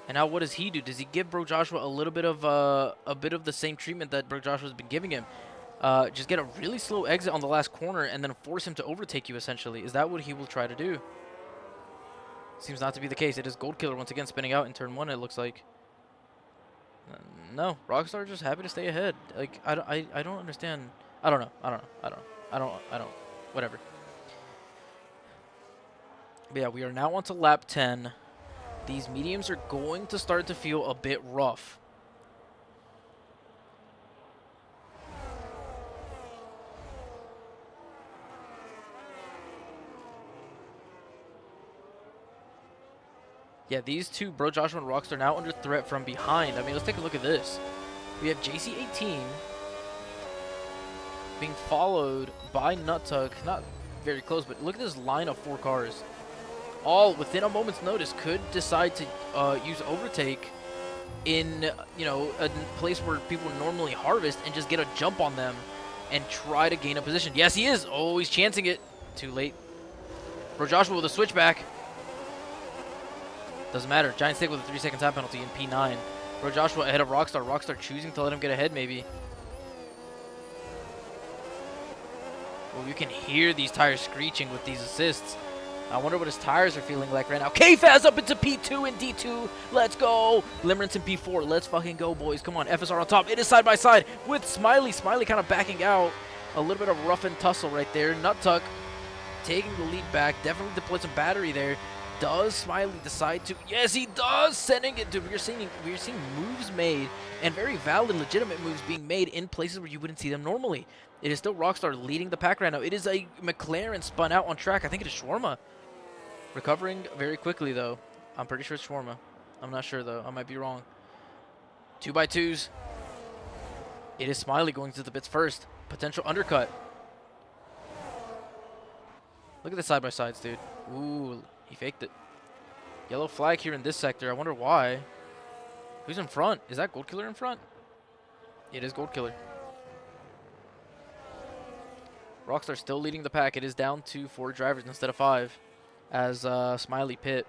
And now what does he do? Does he give Bro Joshua a little bit of the same treatment that Bro Joshua's been giving him? Just get a really slow exit on the last corner and then force him to overtake you, essentially. Is that what he will try to do? Seems not to be the case. It is Gold Killer once again spinning out in turn 1, it looks like. No, Rockstar just happy to stay ahead. Like, I don't understand. I don't know. Whatever. But yeah, we are now on to lap 10. These mediums are going to start to feel a bit rough. Yeah, these two, Bro Joshua and Rockstar, now under threat from behind. I mean, let's take a look at this. We have JC18 being followed by Nuttuck. Not very close, but look at this line of 4 cars. All within a moment's notice could decide to use overtake in, you know, a place where people normally harvest and just get a jump on them and try to gain a position. Yes, he is. Oh, he's chancing it. Too late. Bro Joshua with a switchback. Doesn't matter. Giant Stick with a 3-second time penalty in P9. Bro Joshua ahead of Rockstar. Rockstar choosing to let him get ahead, maybe. Well, you can hear these tires screeching with these assists. I wonder what his tires are feeling like right now. K-Faz up into P2 and D2. Let's go. Limerence in P4. Let's fucking go, boys. Come on. FSR on top. It is side by side with Smiley. Smiley kind of backing out. A little bit of rough and tussle right there. Nuttuck taking the lead back. Definitely deployed some battery there. Does Smiley decide to? Yes, he does. Sending it. Dude, we're seeing moves made, and very valid, legitimate moves being made in places where you wouldn't see them normally. It is still Rockstar leading the pack right now. It is a McLaren spun out on track. I think it is Shawarma. Recovering very quickly, though. I'm pretty sure it's Shawarma. I'm not sure, though. I might be wrong. 2x2s. It is Smiley going to the pits first. Potential undercut. Look at the side-by-sides, dude. Ooh, he faked it. Yellow flag here in this sector. I wonder why. Who's in front? Is that Gold Killer in front? It is Gold Killer. Rockstar still leading the pack. It is down to 4 drivers instead of 5. As Smiley pit.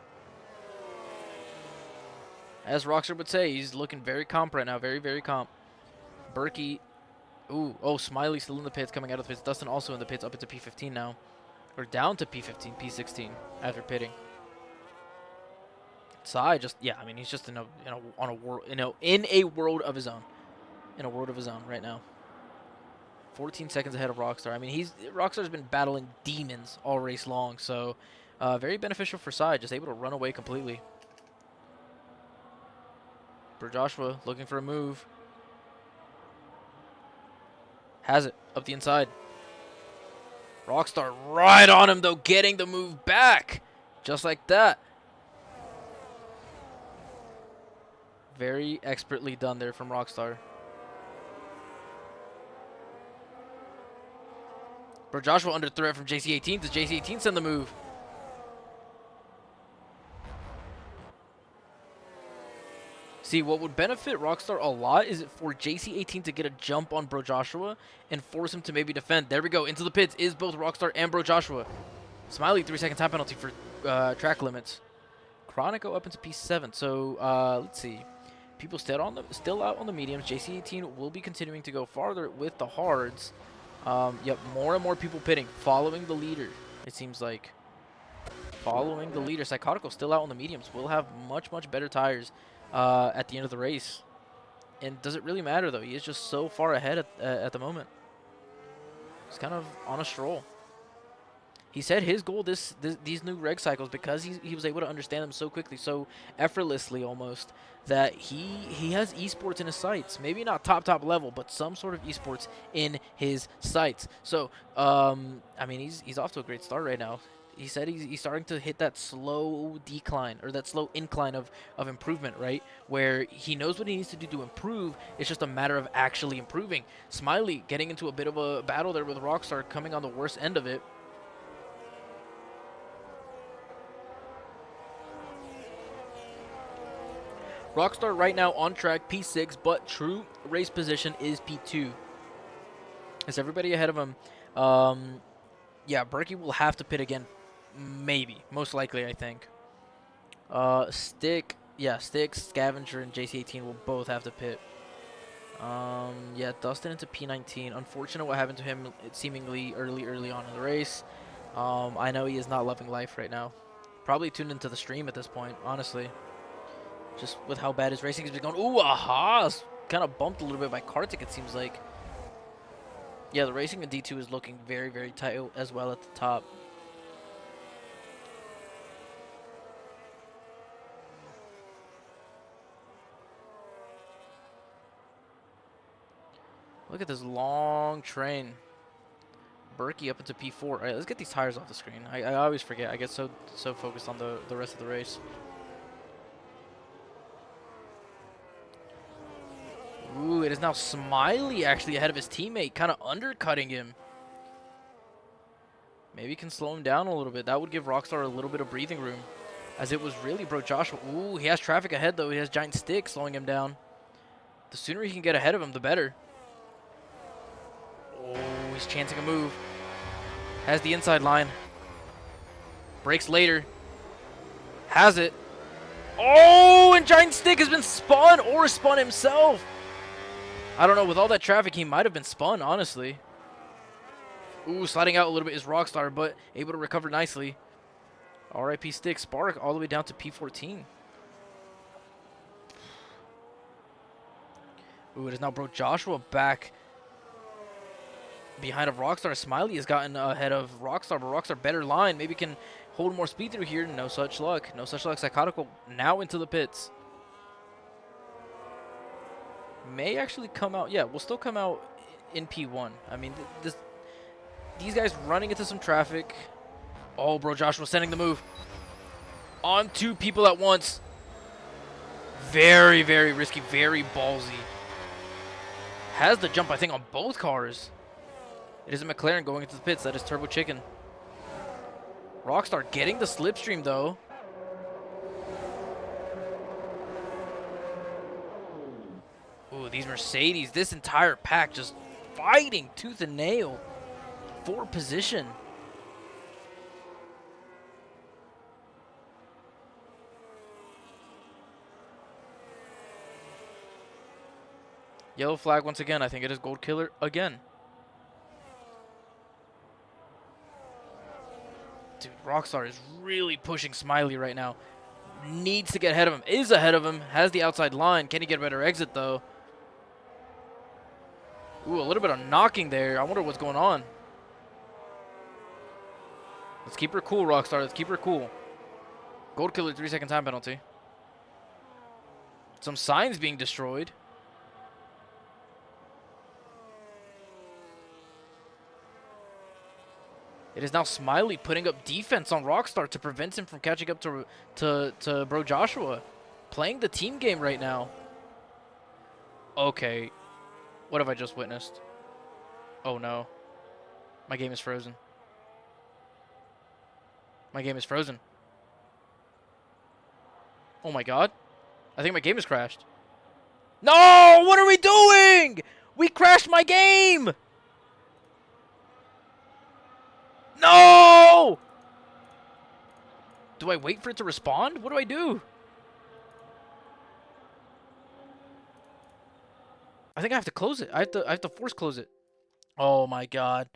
As Rockstar would say, he's looking very comp right now. Very, very comp. Berkey. Ooh. Oh, Smiley still in the pits, coming out of the pits. Dustin also in the pits, up into P15 now. Or down to P15, P16 after pitting. Sai just, yeah, I mean, he's just in a world of his own. In a world of his own right now. 14 seconds ahead of Rockstar. I mean, Rockstar's been battling demons all race long, so very beneficial for Sai, just able to run away completely. For Joshua, looking for a move. Has it, up the inside. Rockstar right on him, though, getting the move back. Just like that. Very expertly done there from Rockstar. Bro Joshua under threat from JC18. Does JC18 send the move? See, what would benefit Rockstar a lot is for JC18 to get a jump on Bro Joshua and force him to maybe defend. There we go. Into the pits is both Rockstar and Bro Joshua. Smiley, 3-second time penalty for track limits. Chronico up into P7. So, let's see. People still out on the mediums. JC18 will be continuing to go farther with the hards. Yep, more and more people pitting, following the leader, it seems like. Following the leader. Psychotical still out on the mediums. Will have much, much better tires at the end of the race. And does it really matter, though? He is just so far ahead at the moment. He's kind of on a stroll. He said his goal these new reg cycles, because he was able to understand them so quickly, so effortlessly almost, that he has esports in his sights. Maybe not top level, but some sort of esports in his sights. So, I mean, he's off to a great start right now. He said he's starting to hit that slow decline, or that slow incline of improvement, right? Where he knows what he needs to do to improve. It's just a matter of actually improving. Smiley getting into a bit of a battle there with Rockstar, coming on the worst end of it. Rockstar right now on track, P6, but true race position is P2. Is everybody ahead of him? Yeah, Berkey will have to pit again. Maybe. Most likely, I think. Stick, Yeah, Sticks, Scavenger, and JC18 will both have to pit. Yeah, Dustin into P19. Unfortunate what happened to him seemingly early on in the race. I know he is not loving life right now. Probably tuned into the stream at this point, honestly. Just with how bad his racing has been going. Ooh, aha! Kind of bumped a little bit by Kartik, it seems like. Yeah, the racing in D2 is looking very tight as well at the top. Look at this long train. Berkey up into P4. All right, let's get these tires off the screen. I always forget. I get so focused on the rest of the race. Ooh, it is now Smiley actually ahead of his teammate, kind of undercutting him. Maybe can slow him down a little bit. That would give Rockstar a little bit of breathing room, as it was really Bro Joshua. Ooh, he has traffic ahead though. He has Giant Stick slowing him down. The sooner he can get ahead of him, the better. Oh, he's chancing a move. Has the inside line. Breaks later. Has it. Oh, and Giant Stick has been spun or spun himself. I don't know. With all that traffic, he might have been spun, honestly. Ooh, sliding out a little bit is Rockstar, but able to recover nicely. RIP Stick. Spark all the way down to P14. Ooh, it is now Bro Joshua back behind of Rockstar. Smiley has gotten ahead of Rockstar, but Rockstar better line. Maybe can hold more speed through here. No such luck. No such luck. Psychotical now into the pits. May actually come out. Yeah, will still come out in P1. I mean, these guys running into some traffic. Oh, Bro Joshua sending the move. On two people at once. Very risky. Very ballsy. Has the jump, I think, on both cars. It is a McLaren going into the pits. That is Turbo Chicken. Rockstar getting the slipstream, though. Ooh, these Mercedes. This entire pack just fighting tooth and nail for position. Yellow flag once again. I think it is Gold Killer again. Dude, Rockstar is really pushing Smiley right now. Needs to get ahead of him. Is ahead of him. Has the outside line. Can he get a better exit, though? Ooh, a little bit of knocking there. I wonder what's going on. Let's keep her cool, Rockstar. Let's keep her cool. Gold Killer, 3-second time penalty. Some signs being destroyed. It is now Smiley putting up defense on Rockstar to prevent him from catching up to Bro Joshua. Playing the team game right now. Okay. What have I just witnessed? Oh no. My game is frozen. My game is frozen. Oh my god. I think my game has crashed. No! What are we doing? We crashed my game! No! Do I wait for it to respond? What do I do? I think I have to close it. I have to force close it. Oh my god.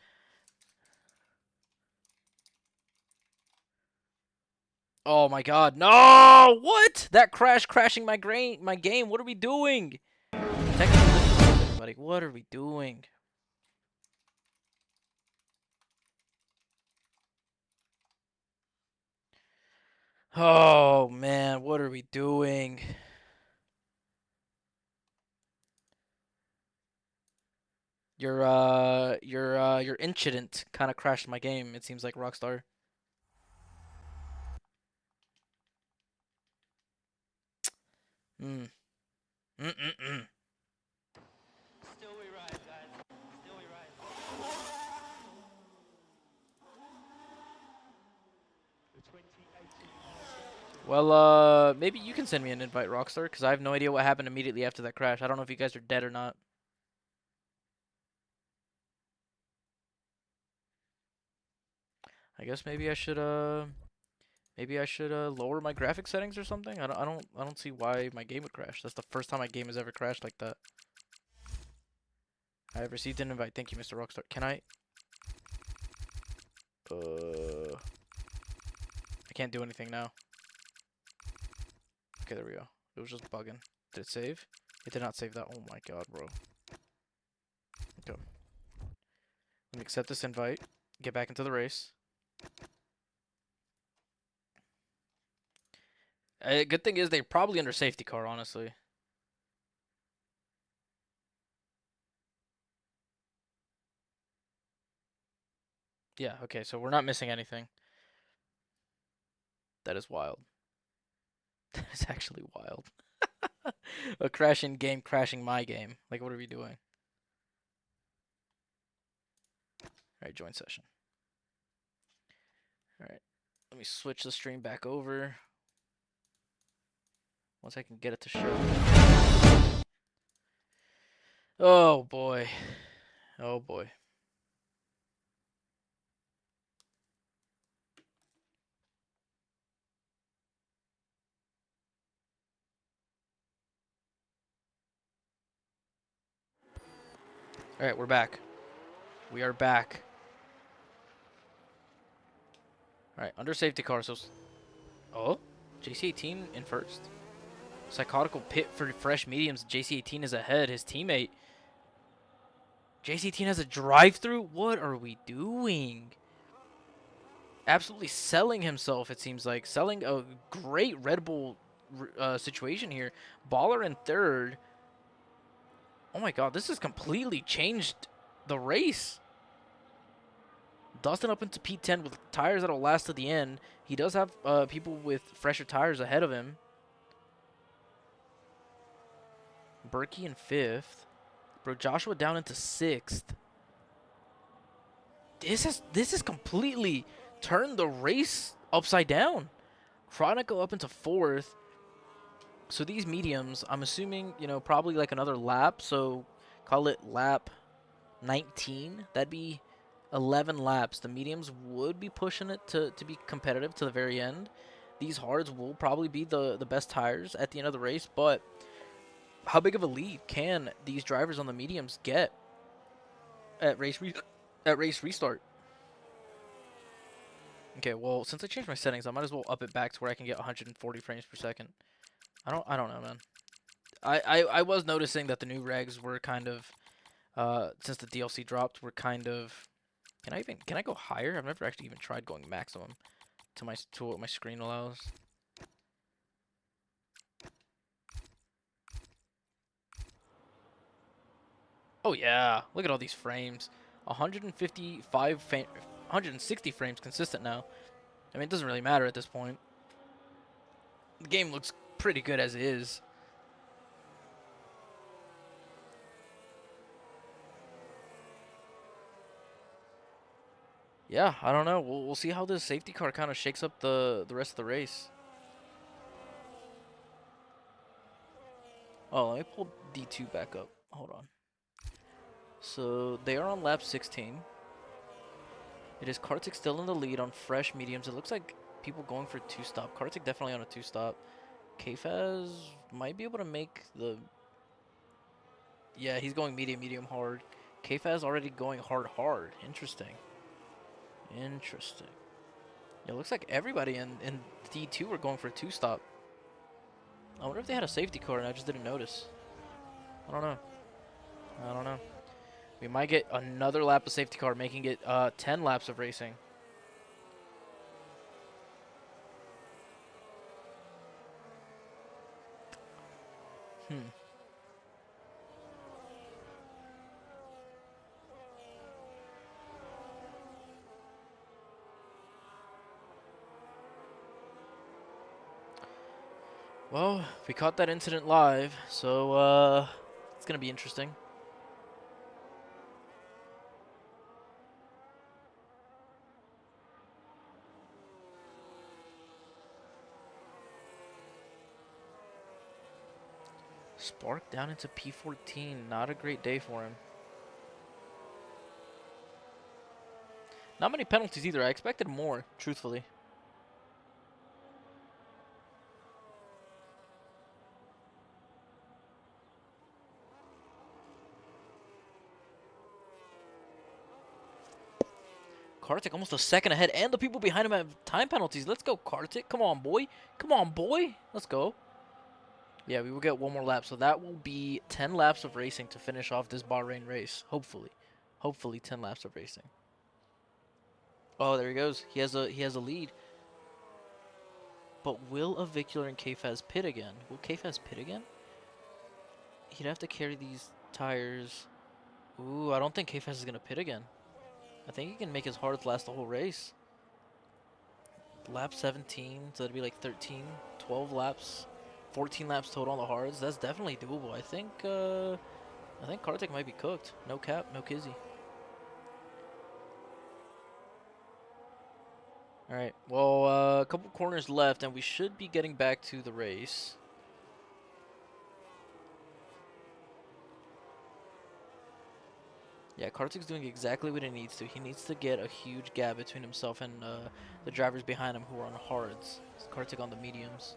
Oh my god. No! What? That crashing my game. What are we doing? Technical difficulties, everybody. What are we doing? Oh man, what are we doing? Your incident kind of crashed my game. It seems like Rockstar. Hmm. Mm-mm-mm. Still we rise, guys. Still we rise. The 2018 Well, maybe you can send me an invite, Rockstar, because I have no idea what happened immediately after that crash. I don't know if you guys are dead or not. I guess maybe I should Maybe I should lower my graphic settings or something. I don't see why my game would crash. That's the first time my game has ever crashed like that. I have received an invite. Thank you, Mr. Rockstar. Can I? I can't do anything now. Okay, there we go. It was just bugging. Did it save? It did not save that. Oh my god, bro. Okay. Let me accept this invite. Get back into the race. Good thing is they're probably under safety car, honestly. Yeah, okay, so we're not missing anything. That is wild. That is actually wild. A crashing game crashing my game. Like, what are we doing? Alright, join session. Alright, let me switch the stream back over. Once I can get it to show. Oh boy. Oh boy. Alright, we're back. We are back. Alright, under safety car, so... Oh? JC18 in first. Psychotical pit for fresh mediums. JC18 is ahead. His teammate. JC18 has a drive-through? What are we doing? Absolutely selling himself, it seems like. Selling a great Red Bull situation here. Baller in third. Oh my god, this has completely changed the race. Dustin up into P10 with tires that'll last to the end. He does have people with fresher tires ahead of him. Berkey in fifth. Bro, Joshua down into sixth. This has completely turned the race upside down. Chronicle up into fourth. So these mediums, I'm assuming, you know, probably like another lap. So call it lap 19. That'd be 11 laps. The mediums would be pushing it to be competitive to the very end. These hards will probably be the best tires at the end of the race. But how big of a lead can these drivers on the mediums get at race restart? Okay, well, since I changed my settings, I might as well up it back to where I can get 140 frames per second. I don't know, man. I was noticing that the new regs were kind of since the DLC dropped, were kind of can I go higher? I've never actually even tried going maximum to what my screen allows. Oh yeah, look at all these frames. 160 frames consistent now. I mean, it doesn't really matter at this point. The game looks pretty good as is. Yeah, I don't know. We'll see how this safety car kind of shakes up the rest of the race. Oh, let me pull D2 back up. Hold on. So they are on lap 16. It is Kartik still in the lead on fresh mediums. It looks like people going for two-stop. Kartik definitely on a two-stop. Kfaz might be able to make the... Yeah, he's going medium, medium, hard. Kfaz already going hard, hard. Interesting. Interesting. It looks like everybody in D2 are going for a two-stop. I wonder if they had a safety car and I just didn't notice. I don't know. I don't know. We might get another lap of safety car, making it 10 laps of racing. Hmm. Well, we caught that incident live, so it's gonna be interesting. Spark down into P14. Not a great day for him. Not many penalties either. I expected more, truthfully. Kartik almost a second ahead, and the people behind him have time penalties. Let's go, Kartik. Come on, boy. Come on, boy. Let's go. Yeah, we will get one more lap, so that will be 10 laps of racing to finish off this Bahrain race. Hopefully. Hopefully 10 laps of racing. Oh, there he goes. He has a lead. But will Avicular and Kfaz pit again? Will Kfaz pit again? He'd have to carry these tires. Ooh, I don't think Kfaz is going to pit again. I think he can make his hards last the whole race. Lap 17, so that'd be like 13, 12 laps, 14 laps total on the hards. That's definitely doable. I think Kartik might be cooked. No cap, no kizzy. All right. Well, a couple corners left, and we should be getting back to the race. Yeah, Kartik's doing exactly what he needs to. He needs to get a huge gap between himself and the drivers behind him who are on hards. It's Kartik on the mediums.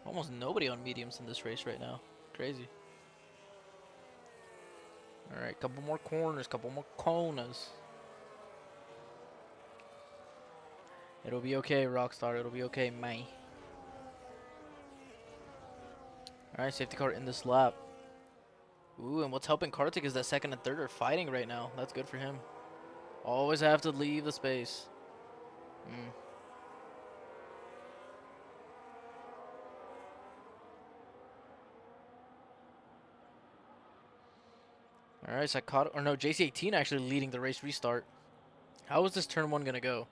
Almost nobody on mediums in this race right now. Crazy. All right, couple more corners, couple more corners. It'll be okay, Rockstar. It'll be okay, man. All right, safety car in this lap. Ooh, and what's helping Kartik is that second and third are fighting right now. That's good for him. Always have to leave the space. All right, Psychotic, or no, JC18 actually leading the race restart. How is this turn one gonna go?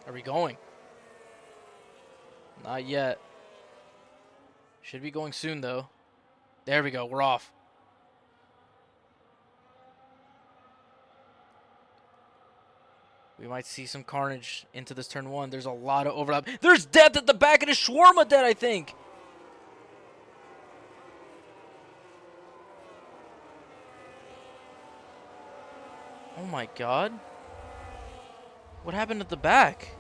Are we going? Not yet. Should be going soon though. There we go. We're off. We might see some carnage into this turn one. There's a lot of overlap. There's death at the back, and a shawarma dead, I think. Oh my god. What happened at the back?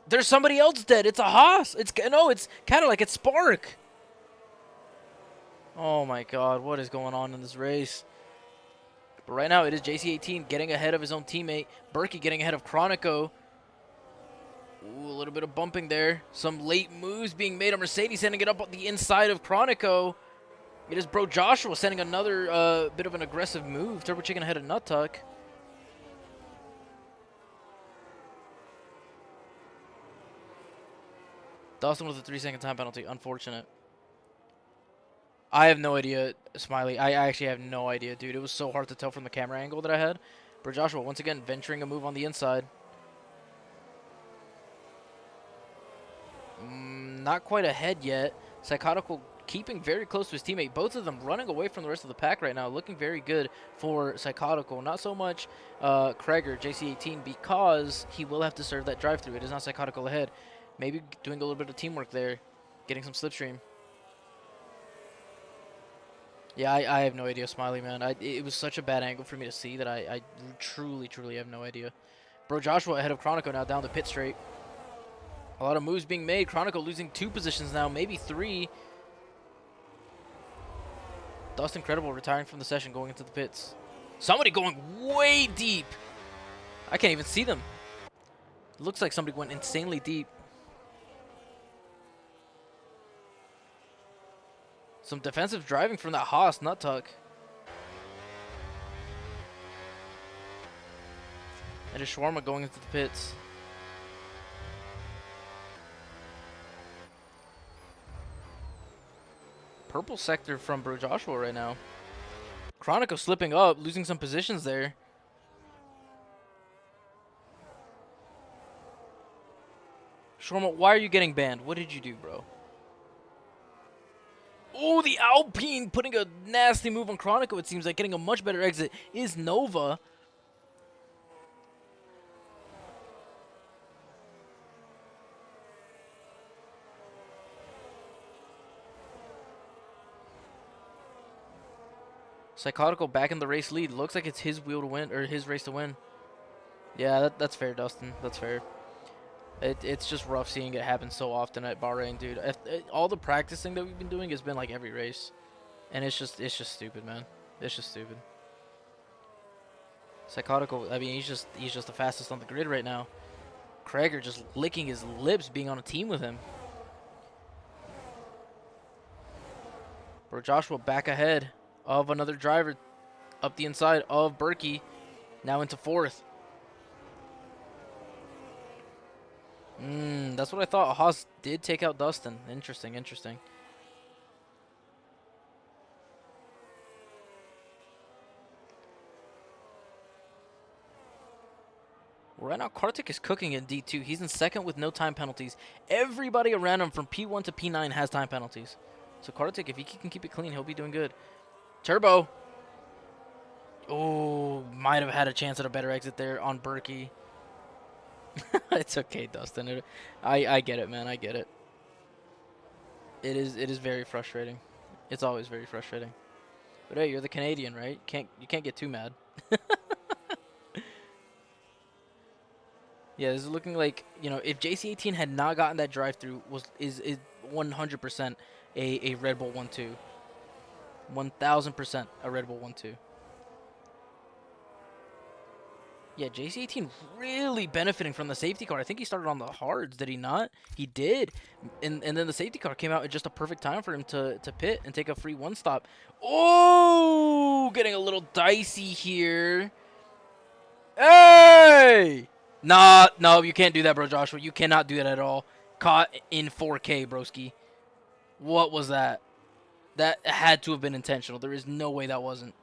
There's somebody else dead. It's a Haas. It's Cadillac. It's Spark. Oh my god, what is going on in this race? But right now, it is JC18 getting ahead of his own teammate. Berkey getting ahead of Chronico. Ooh, a little bit of bumping there. Some late moves being made on Mercedes, sending it up on the inside of Chronico. It is Bro Joshua sending another bit of an aggressive move. Turbo Chicken ahead of Nut Tuck. Dawson with a 3-second time penalty. Unfortunate. I have no idea, Smiley. I actually have no idea, dude. It was so hard to tell from the camera angle that I had. But Joshua, once again, venturing a move on the inside. Not quite ahead yet. Psychotical keeping very close to his teammate. Both of them running away from the rest of the pack right now. Looking very good for Psychotical. Not so much Kreger, JC18, because he will have to serve that drive-through. It is not Psychotical ahead. Maybe doing a little bit of teamwork there. Getting some slipstream. Yeah, I have no idea, Smiley, man. It was such a bad angle for me to see that I truly have no idea. Bro Joshua ahead of Chronico now down the pit straight. A lot of moves being made. Chronico losing 2 positions now, maybe 3. Dust Incredible retiring from the session, going into the pits. Somebody going way deep. I can't even see them. It looks like somebody went insanely deep. Some defensive driving from that Haas Nut Tuck. And a Shawarma going into the pits. Purple sector from Bro Joshua right now. Chronico slipping up, losing some positions there. Shawarma, why are you getting banned? What did you do, bro? Oh, the Alpine putting a nasty move on Chronico, it seems like. Getting a much better exit is Nova. Psychotical back in the race lead. Looks like it's his wheel to win, or his race to win. Yeah, that's fair, Dustin. That's fair. It's just rough seeing it happen so often at Bahrain, dude. All the practicing that we've been doing has been like every race, and it's just stupid, man. It's just stupid. Psychotical. I mean, he's just the fastest on the grid right now. Krager just licking his lips being on a team with him. Bro, Joshua back ahead of another driver up the inside of Berkey, now into fourth. That's what I thought. Haas did take out Dustin. Interesting, interesting. Right now, Kartik is cooking in D2. He's in second with no time penalties. Everybody around him from P1 to P9 has time penalties. So Kartik, if he can keep it clean, he'll be doing good. Turbo. Oh, might have had a chance at a better exit there on Berkey. It's okay, Dustin. I get it, man. I get it. It is very frustrating. It's always very frustrating. But hey, you're the Canadian, right? You can't get too mad. Yeah, this is looking like, if JC18 had not gotten that drive-through, is 100% a Red Bull 1-2. 1000% a Red Bull 1-2. Yeah, JC18 really benefiting from the safety car. I think he started on the hards, did he not? He did. And then the safety car came out at just a perfect time for him to pit and take a free one stop. Oh, getting a little dicey here. Hey! Nah, no, you can't do that, bro, Joshua. You cannot do that at all. Caught in 4K, broski. What was that? That had to have been intentional. There is no way that wasn't.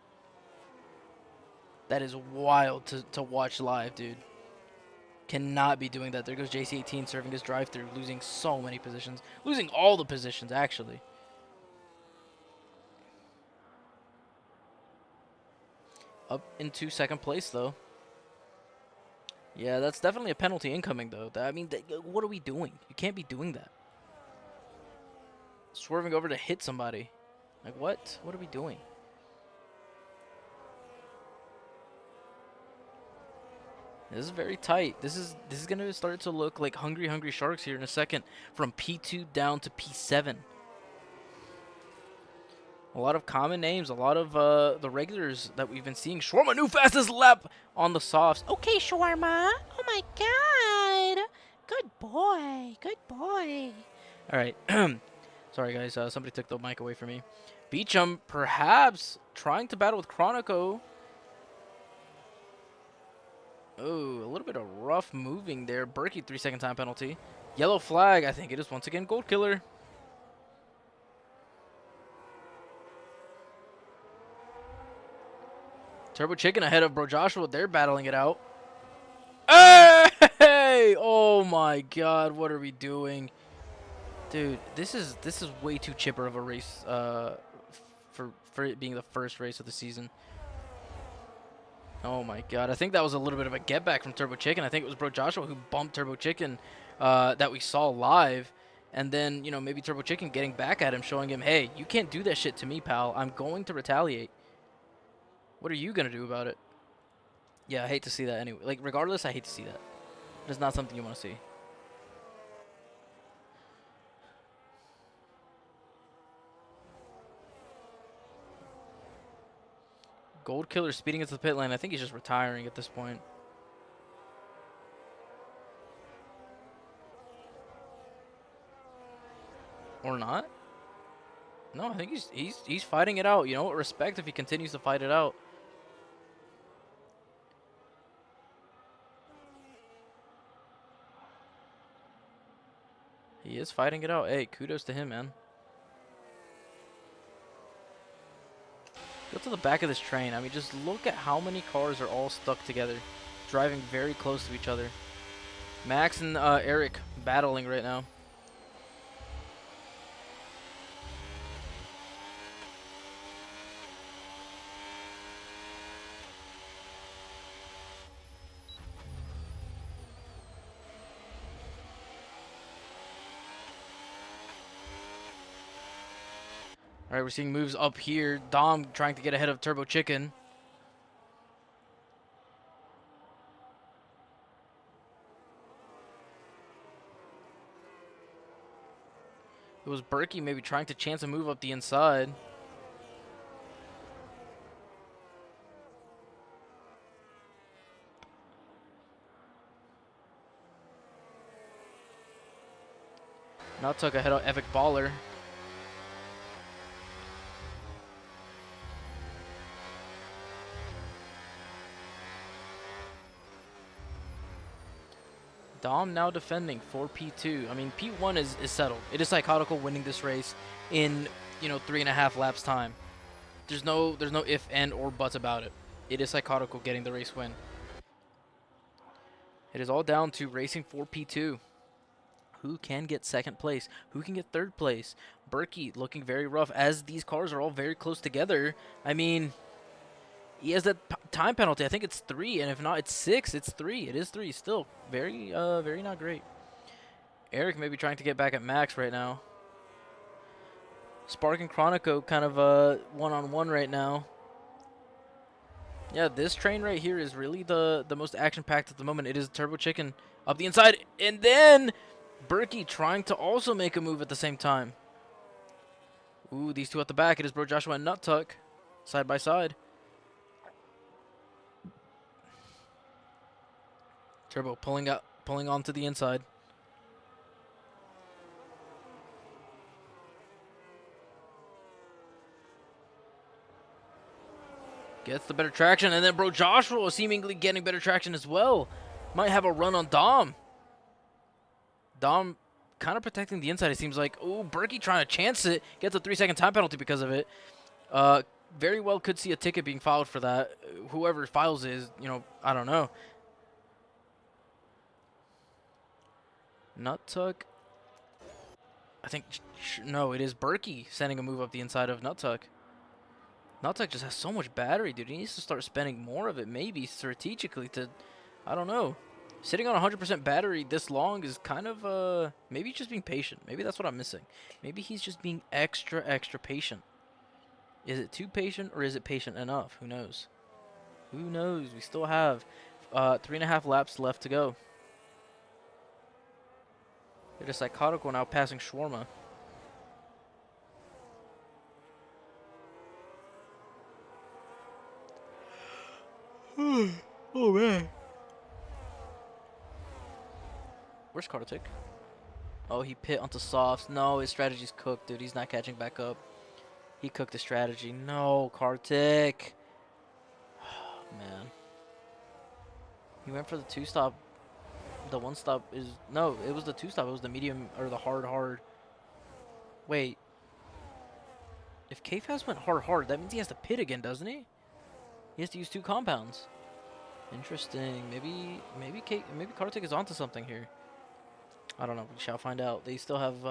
That is wild to watch live, dude. Cannot be doing that. There goes JC18 serving his drive-through, losing so many positions. Losing all the positions, actually. Up into second place, though. Yeah, that's definitely a penalty incoming, though. I mean, what are we doing? You can't be doing that. Swerving over to hit somebody. Like, what? What are we doing? This is very tight. This is gonna start to look like hungry sharks here in a second. From P2 down to P7. A lot of common names, a lot of the regulars that we've been seeing. Shawarma, new fastest lap on the softs. Okay, Shawarma. Oh my god. Good boy. Good boy. All right. Sorry, guys. Somebody took the mic away from me. Beecham perhaps trying to battle with Chronico. Oh, a little bit of rough moving there. Berkey, 3-second time penalty. Yellow flag. I think it is once again Gold Killer. Turbo Chicken ahead of Bro Joshua. They're battling it out. Hey! Oh my god, what are we doing? Dude, this is way too chipper of a race for it being the first race of the season. Oh my god, I think that was a little bit of a get back from Turbo Chicken. I think it was Bro Joshua who bumped Turbo Chicken that we saw live. And then, maybe Turbo Chicken getting back at him, showing him, hey, you can't do that shit to me, pal. I'm going to retaliate. What are you going to do about it? Yeah, I hate to see that anyway. Like, regardless, I hate to see that. It's not something you want to see. Gold Killer speeding into the pit lane. I think he's just retiring at this point. Or not? No, I think he's fighting it out. You know what? Respect if he continues to fight it out. He is fighting it out. Hey, kudos to him, man. Go to the back of this train. I mean, just look at how many cars are all stuck together, driving very close to each other. Max and Eric battling right now. All right, we're seeing moves up here. Dom trying to get ahead of Turbo Chicken. was Berkey maybe trying to chance a move up the inside. Now took ahead of Epic Baller. Dom now defending for P2. I mean, P1 is settled. It is Psychotical winning this race in, 3.5 laps time. There's no if, and, or buts about it. It is Psychotical getting the race win. It is all down to racing for P2. Who can get second place? Who can get third place? Berkey looking very rough as these cars are all very close together. I mean, he has that time penalty. I think it's 3, and if not, it's 6. It's 3. It is 3. Still very, very not great. Eric may be trying to get back at Max right now. Spark and Chronico kind of one-on-one right now. Yeah, this train right here is really the most action-packed at the moment. It is Turbo Chicken up the inside, and then Berkey trying to also make a move at the same time. Ooh, these two at the back. It is Bro Joshua and Nut Tuck, side by side. Turbo pulling onto the inside. Gets the better traction, and then Bro Joshua seemingly getting better traction as well. Might have a run on Dom. Dom kind of protecting the inside, it seems like. Ooh, Berkey trying to chance it. Gets a 3-second time penalty because of it. Very well could see a ticket being filed for that. Whoever files is, I don't know. Nut Tuck. I think, no, it is Berkey sending a move up the inside of Nut Tuck. Nut Tuck just has so much battery, dude. He needs to start spending more of it, maybe strategically to, I don't know. Sitting on 100% battery this long is kind of, maybe he's just being patient. Maybe that's what I'm missing. Maybe he's just being extra patient. Is it too patient, or is it patient enough? Who knows? Who knows? We still have 3.5 laps left to go. It is Psychotical now passing Shawarma. Oh, man. Where's Kartik? Oh, he pit onto softs. No, his strategy's cooked, dude. He's not catching back up. He cooked the strategy. No, Kartik. Oh, man. He went for the 2-stop. The 1-stop is... No, it was the 2-stop. It was the medium, or the hard. Wait. If K-Fast went hard, that means he has to pit again, doesn't he? He has to use 2 compounds. Interesting. Maybe Kartik is onto something here. I don't know. We shall find out. They still have,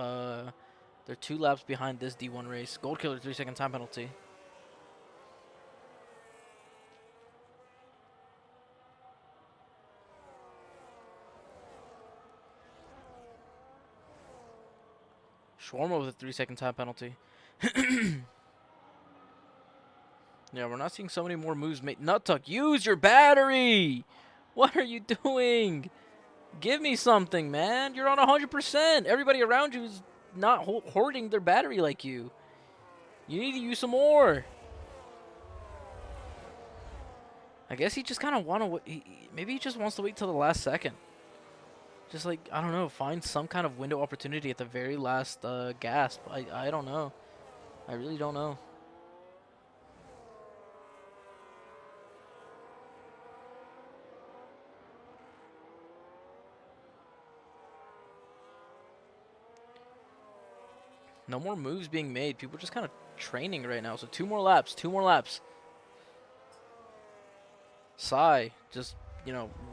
they're 2 laps behind this D1 race. Gold Killer, 3-second time penalty. Shawarma with a 3-second time penalty. Yeah, we're not seeing so many more moves made. Nut Tuck, use your battery! What are you doing? Give me something, man. You're on 100%. Everybody around you is not hoarding their battery like you. You need to use some more. I guess he just kind of maybe he just wants to wait till the last second. Just like, I don't know, find some kind of window opportunity at the very last gasp. I don't know. I really don't know. No more moves being made. People are just kind of training right now. So 2 more laps. 2 more laps. Sai, just,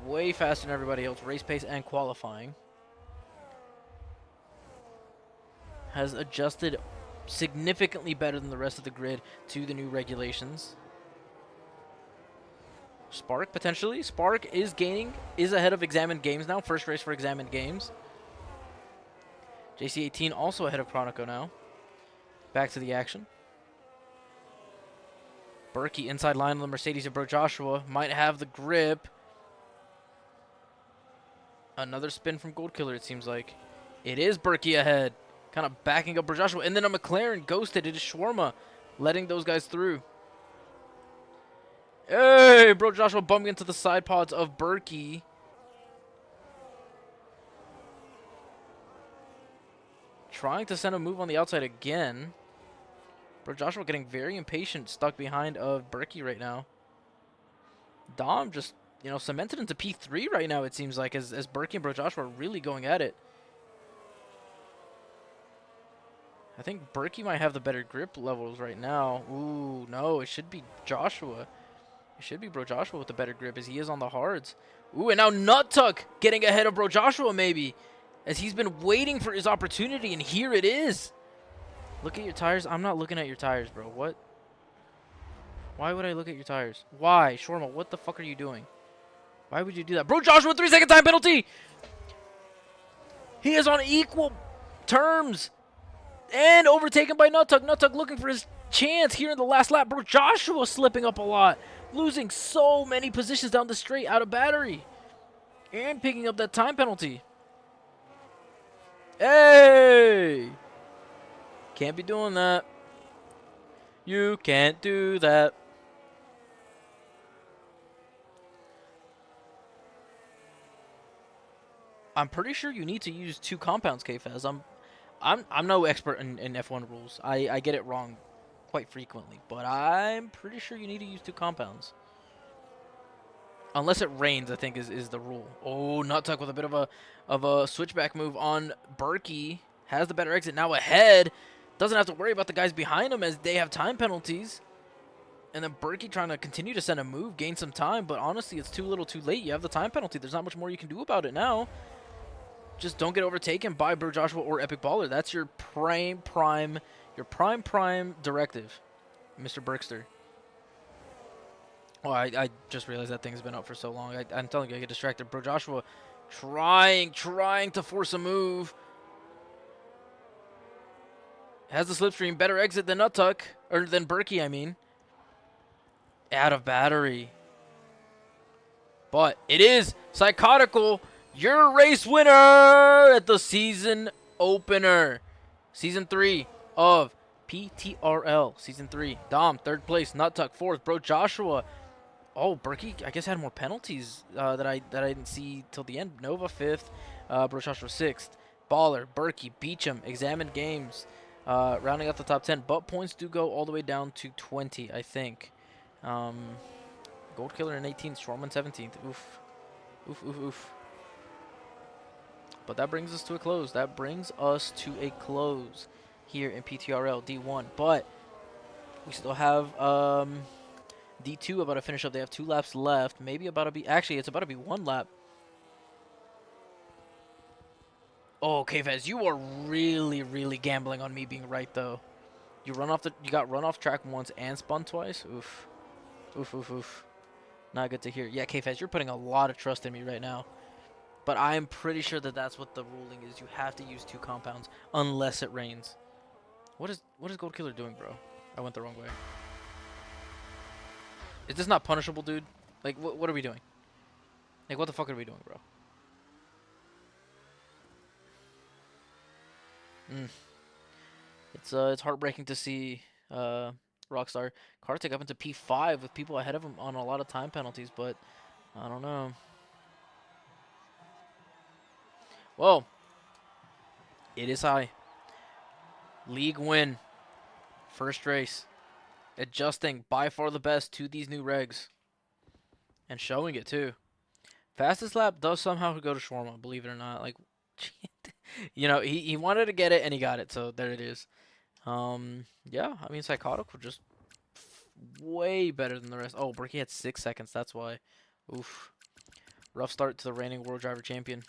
way faster than everybody else. Race pace and qualifying. Has adjusted significantly better than the rest of the grid to the new regulations. Spark, potentially. Spark is ahead of Examined Games now. First race for Examined Games. JC18 also ahead of Chronico now. Back to the action. Berkey inside line of the Mercedes of Bro Joshua. Might have the grip. Another spin from Gold Killer, it seems like. It is Berkey ahead. kind of backing up Bro Joshua. And then a McLaren ghosted. It is Shawarma letting those guys through. Hey, Bro Joshua bumping into the side pods of Berkey. Trying to send a move on the outside again. Bro Joshua getting very impatient, stuck behind of Berkey right now. Dom just, you know, cemented into P3 right now, it seems like, as Berkey and Bro Joshua are really going at it. I think Berkey might have the better grip levels right now. Ooh, no, it should be Joshua. It should be Bro Joshua with the better grip, as he is on the hards. Ooh, and now Nut Tuck getting ahead of Bro Joshua, maybe, as he's been waiting for his opportunity, and here it is. Look at your tires. I'm not looking at your tires, bro. What? Why would I look at your tires? Why? Shawarma, what the fuck are you doing? Why would you do that? Bro Joshua, 3-second time penalty! He is on equal terms. And overtaken by Nut Tuck. Nut Tuck looking for his chance here in the last lap. Bro Joshua slipping up a lot. Losing so many positions down the straight out of battery. And picking up that time penalty. Hey! Can't be doing that. You can't do that. I'm pretty sure you need to use 2 compounds, KFaz. I'm no expert in F1 rules. I get it wrong quite frequently, but I'm pretty sure you need to use 2 compounds. Unless it rains, I think is the rule. Oh, Nut Tuck with a bit of a switchback move on Berkey. Has the better exit now ahead. Doesn't have to worry about the guys behind him as they have time penalties. And then Berkey trying to continue to send a move, gain some time, but honestly, it's too little too late. You have the time penalty. There's not much more you can do about it now. Just don't get overtaken by Bro Joshua or Epic Baller. That's your prime directive, Mr. Berkster. Oh, I just realized that thing's been up for so long. I'm telling you, I get distracted. Bro Joshua trying to force a move. Has the slipstream. Better exit than Nut Tuck. Or than Berkey, I mean. Out of battery. But it is Psychotical, your race winner at the season opener. Season 3 of PTRL. Season 3. Dom, 3rd place. Nut Tuck, 4th. Bro Joshua. Oh, Berkey, I guess, had more penalties that I didn't see till the end. Nova, 5th. Bro Joshua, 6th. Baller, Berkey, Beecham, Examined Games. Rounding out the top 10. But points do go all the way down to 20, I think. Gold Killer in 18th. Shorman 17th. Oof. Oof, oof, oof. But that brings us to a close. That brings us to a close here in PTRL D1. But we still have D2 about to finish up. They have 2 laps left. Maybe about to be... Actually, it's about to be 1 lap. Oh, okay, Vez, you are really, really gambling on me being right, though. You got run off track once and spun twice? Oof. Oof, oof, oof. Not good to hear. Yeah, K-Faz, you're putting a lot of trust in me right now. But I'm pretty sure that that's what the ruling is. You have to use 2 compounds unless it rains. What is Gold Killer doing, bro? I went the wrong way. Is this not punishable, dude? Like, what are we doing? Like, what the fuck are we doing, bro? It's heartbreaking to see Rockstar Kartik up into P5 with people ahead of him on a lot of time penalties, but I don't know. Well, it is high. League win. First race. Adjusting by far the best to these new regs. And showing it too. Fastest lap does somehow go to Shawarma, believe it or not. Like, you know, he wanted to get it and he got it, so there it is. Yeah, I mean, Psychotical just way better than the rest. Oh, Berkey had 6 seconds, that's why. Oof. Rough start to the reigning World Driver Champion.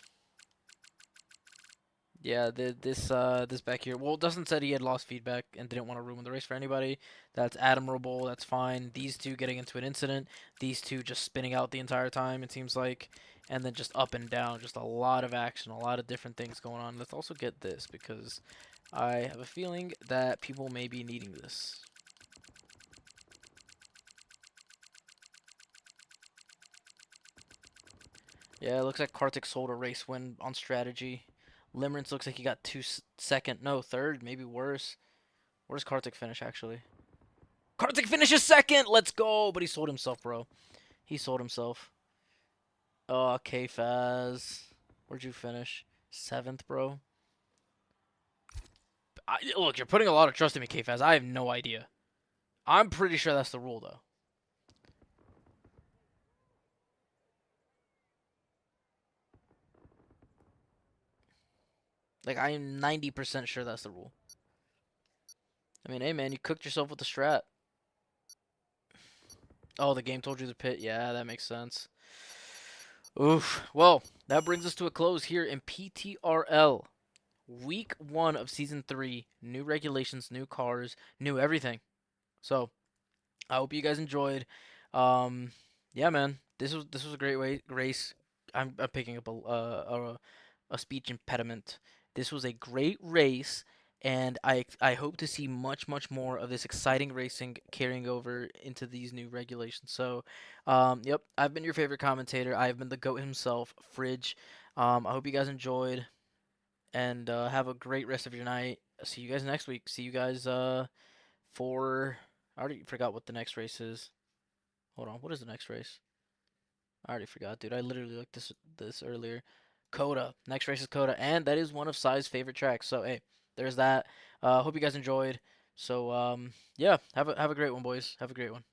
Yeah, this back here. Well, Dustin said he had lost feedback and didn't want to ruin the race for anybody. That's admirable. That's fine. These two getting into an incident. These two just spinning out the entire time, it seems like. And then just up and down. Just a lot of action. A lot of different things going on. Let's also get this because I have a feeling that people may be needing this. Yeah, it looks like Kartik sold a race win on strategy. Limerence looks like he got second, no, third, maybe worse. Where's Kartik finish actually? Kartik finishes second. Let's go. But he sold himself, bro. He sold himself. Oh, K-Faz. Where'd you finish? Seventh, bro. Look, you're putting a lot of trust in me, K-Faz. I have no idea. I'm pretty sure that's the rule, though. Like, I am 90% sure that's the rule. I mean, hey, man, you cooked yourself with the strat. Oh, the game told you to pit. Yeah, that makes sense. Oof. Well, that brings us to a close here in PTRL. Week 1 of Season 3. New regulations, new cars, new everything. So, I hope you guys enjoyed. Um, yeah, man, this was a great race. I'm picking up a speech impediment. This was a great race, and I hope to see much more of this exciting racing carrying over into these new regulations. So, yep, I've been your favorite commentator. I've been the GOAT himself, Fridge. I hope you guys enjoyed, and have a great rest of your night. See you guys next week. See you guys for I already forgot what the next race is. Hold on, what is the next race? I already forgot, dude. I literally looked this earlier. Coda. Next race is Coda, and that is one of Sai's favorite tracks. So hey, there's that. Hope you guys enjoyed. So yeah, have a great one, boys. Have a great one.